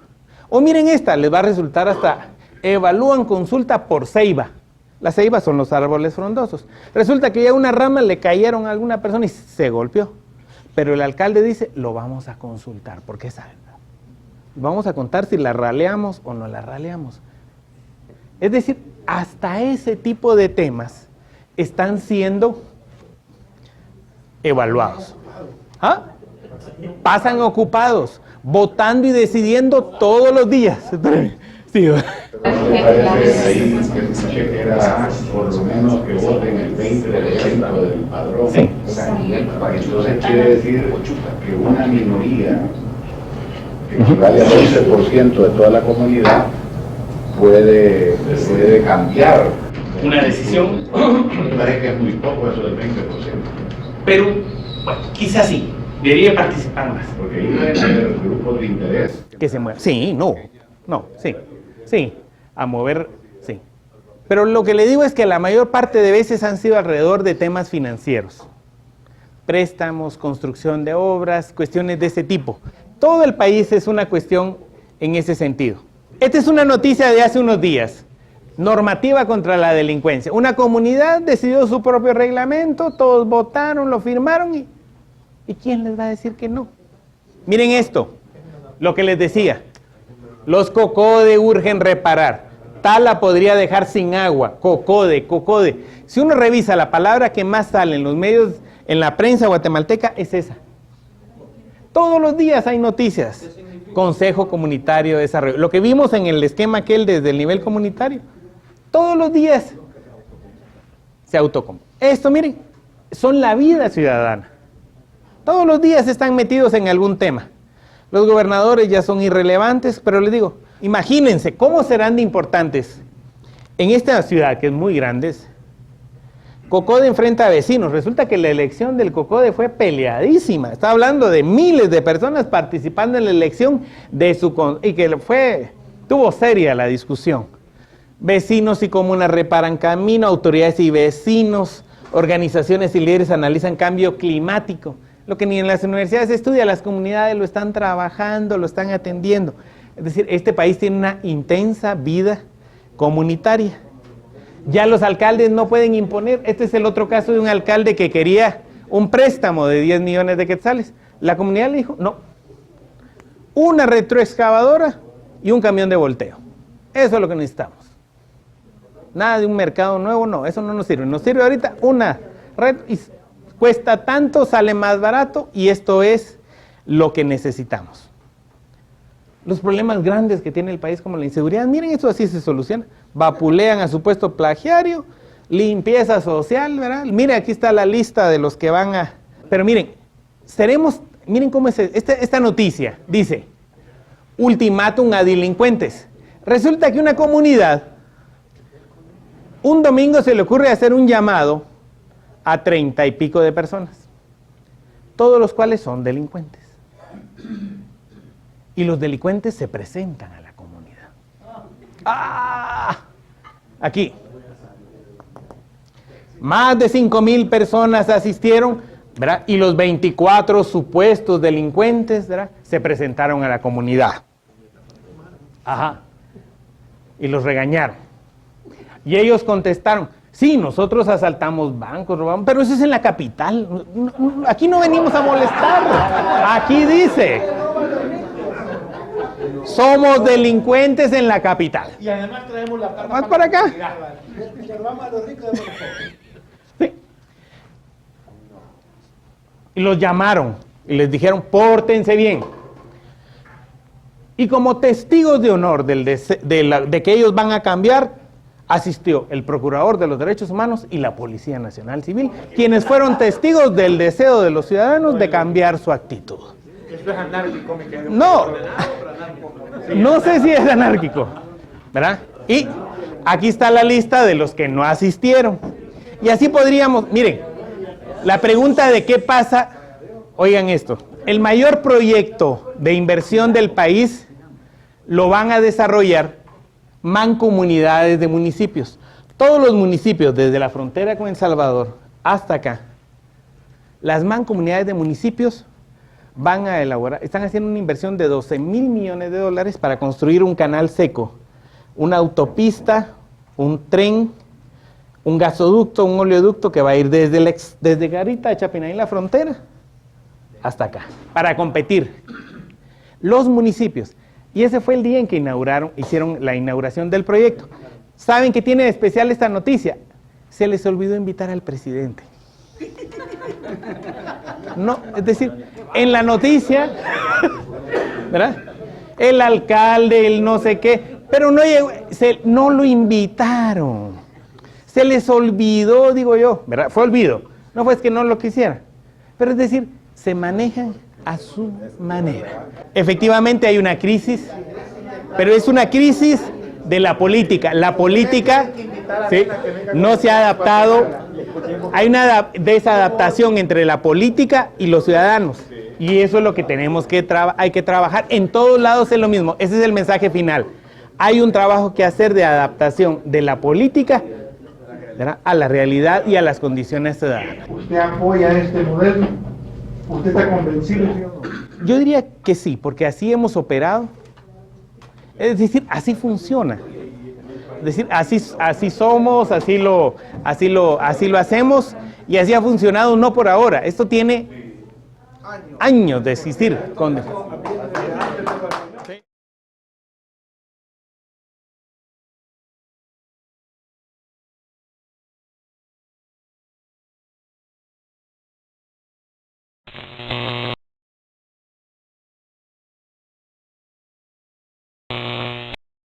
O miren esta, les va a resultar hasta, evalúan consulta por ceiba. Las ceibas son los árboles frondosos. Resulta que ya una rama le cayeron a alguna persona y se golpeó. Pero el alcalde dice, lo vamos a consultar, porque saben, vamos a contar si la raleamos o no la raleamos. Es decir, hasta ese tipo de temas están siendo evaluados. ¿Ah? Pasan ocupados, votando y decidiendo todos los días. Sí. Ahí era por lo menos que voten el 20% del padrón. Sí. Entonces quiere decir que una minoría que equivale al 11% de toda la comunidad puede cambiar Una decisión. Me parece que es muy poco eso del 20%. Pero, bueno, quizás sí, debería participar más. Porque ahí deben haber grupos de interés. Que se mueva. Sí, sí, a mover, sí. Pero lo que le digo es que la mayor parte de veces han sido alrededor de temas financieros. Préstamos, construcción de obras, cuestiones de ese tipo. Todo el país es una cuestión en ese sentido. Esta es una noticia de hace unos días. Normativa contra la delincuencia. Una comunidad decidió su propio reglamento, todos votaron, lo firmaron ¿y quién les va a decir que no? Miren esto, lo que les decía. Los COCODE urgen reparar. Tala podría dejar sin agua. COCODE. Si uno revisa la palabra que más sale en los medios, en la prensa guatemalteca, es esa. Todos los días hay noticias. Consejo Comunitario de Desarrollo. Lo que vimos en el esquema aquel desde el nivel comunitario. Todos los días se autocompone. Esto, miren, son la vida ciudadana. Todos los días están metidos en algún tema. Los gobernadores ya son irrelevantes, pero les digo, imagínense cómo serán de importantes en esta ciudad que es muy grande. COCODE enfrenta a vecinos. Resulta que la elección del COCODE fue peleadísima. Está hablando de miles de personas participando en la elección y que tuvo seria la discusión. Vecinos y comunas reparan camino, autoridades y vecinos, organizaciones y líderes analizan cambio climático. Lo que ni en las universidades se estudia, las comunidades lo están trabajando, lo están atendiendo. Es decir, este país tiene una intensa vida comunitaria. Ya los alcaldes no pueden imponer. Este es el otro caso de un alcalde que quería un préstamo de 10 millones de quetzales. La comunidad le dijo, no, una retroexcavadora y un camión de volteo. Eso es lo que necesitamos. Nada de un mercado nuevo, no, eso no nos sirve. Nos sirve ahorita una red y cuesta tanto, sale más barato y esto es lo que necesitamos. Los problemas grandes que tiene el país como la inseguridad, miren, eso así se soluciona. Vapulean a supuesto plagiario, limpieza social, ¿verdad? Miren, aquí está la lista de los que van a... Pero miren, miren cómo es esta noticia, dice, ultimátum a delincuentes. Resulta que una comunidad, un domingo se le ocurre hacer un llamado a 30 y pico de personas, todos los cuales son delincuentes. Y los delincuentes se presentan a la comunidad. ¡Ah! Aquí. Más de 5,000 personas asistieron, ¿verdad? Y los 24 supuestos delincuentes, ¿verdad?, se presentaron a la comunidad. Ajá. Y los regañaron. Y ellos contestaron, sí, nosotros asaltamos bancos, robamos, pero eso es en la capital. Aquí no venimos a molestar. Aquí dice, somos delincuentes en la capital. Y además traemos la plata. ¿Más para acá? Robamos a los ricos de los pobres. Sí. Y los llamaron y les dijeron, pórtense bien. Y como testigos de honor de que ellos van a cambiar, asistió el Procurador de los Derechos Humanos y la Policía Nacional Civil, quienes fueron testigos del deseo de los ciudadanos de cambiar su actitud. Esto es anárquico, mi querido. No, no sé si es anárquico, ¿verdad? Y aquí está la lista de los que no asistieron. Y así podríamos, miren, la pregunta de qué pasa, oigan esto, el mayor proyecto de inversión del país lo van a desarrollar mancomunidades de municipios. Todos los municipios, desde la frontera con El Salvador hasta acá, las mancomunidades de municipios van a elaborar, están haciendo una inversión de 12,000 millones de dólares para construir un canal seco, una autopista, un tren, un gasoducto, un oleoducto que va a ir desde Garita de Chapinahí, la frontera, hasta acá, para competir. Los municipios. Y ese fue el día en que hicieron la inauguración del proyecto. ¿Saben qué tiene de especial esta noticia? Se les olvidó invitar al presidente. No, es decir, en la noticia, ¿verdad?, el alcalde, el no sé qué, pero no llegó, no lo invitaron. Se les olvidó, digo yo, ¿verdad? Fue olvido. No fue que no lo quisieran. Pero es decir, se manejan a su manera. Efectivamente hay una crisis, pero es una crisis de la política. La política, ¿sí?, no se ha adaptado. Hay una desadaptación entre la política y los ciudadanos. Y eso es lo que tenemos que hay que trabajar. En todos lados es lo mismo. Ese es el mensaje final. Hay un trabajo que hacer de adaptación de la política, ¿verdad?, a la realidad y a las condiciones ciudadanas. ¿Usted apoya este modelo? ¿Usted está convencido, sí o no? Yo diría que sí, porque así hemos operado. Es decir, así funciona. Es decir, así somos, así lo hacemos y así ha funcionado no por ahora. Esto tiene años de existir. You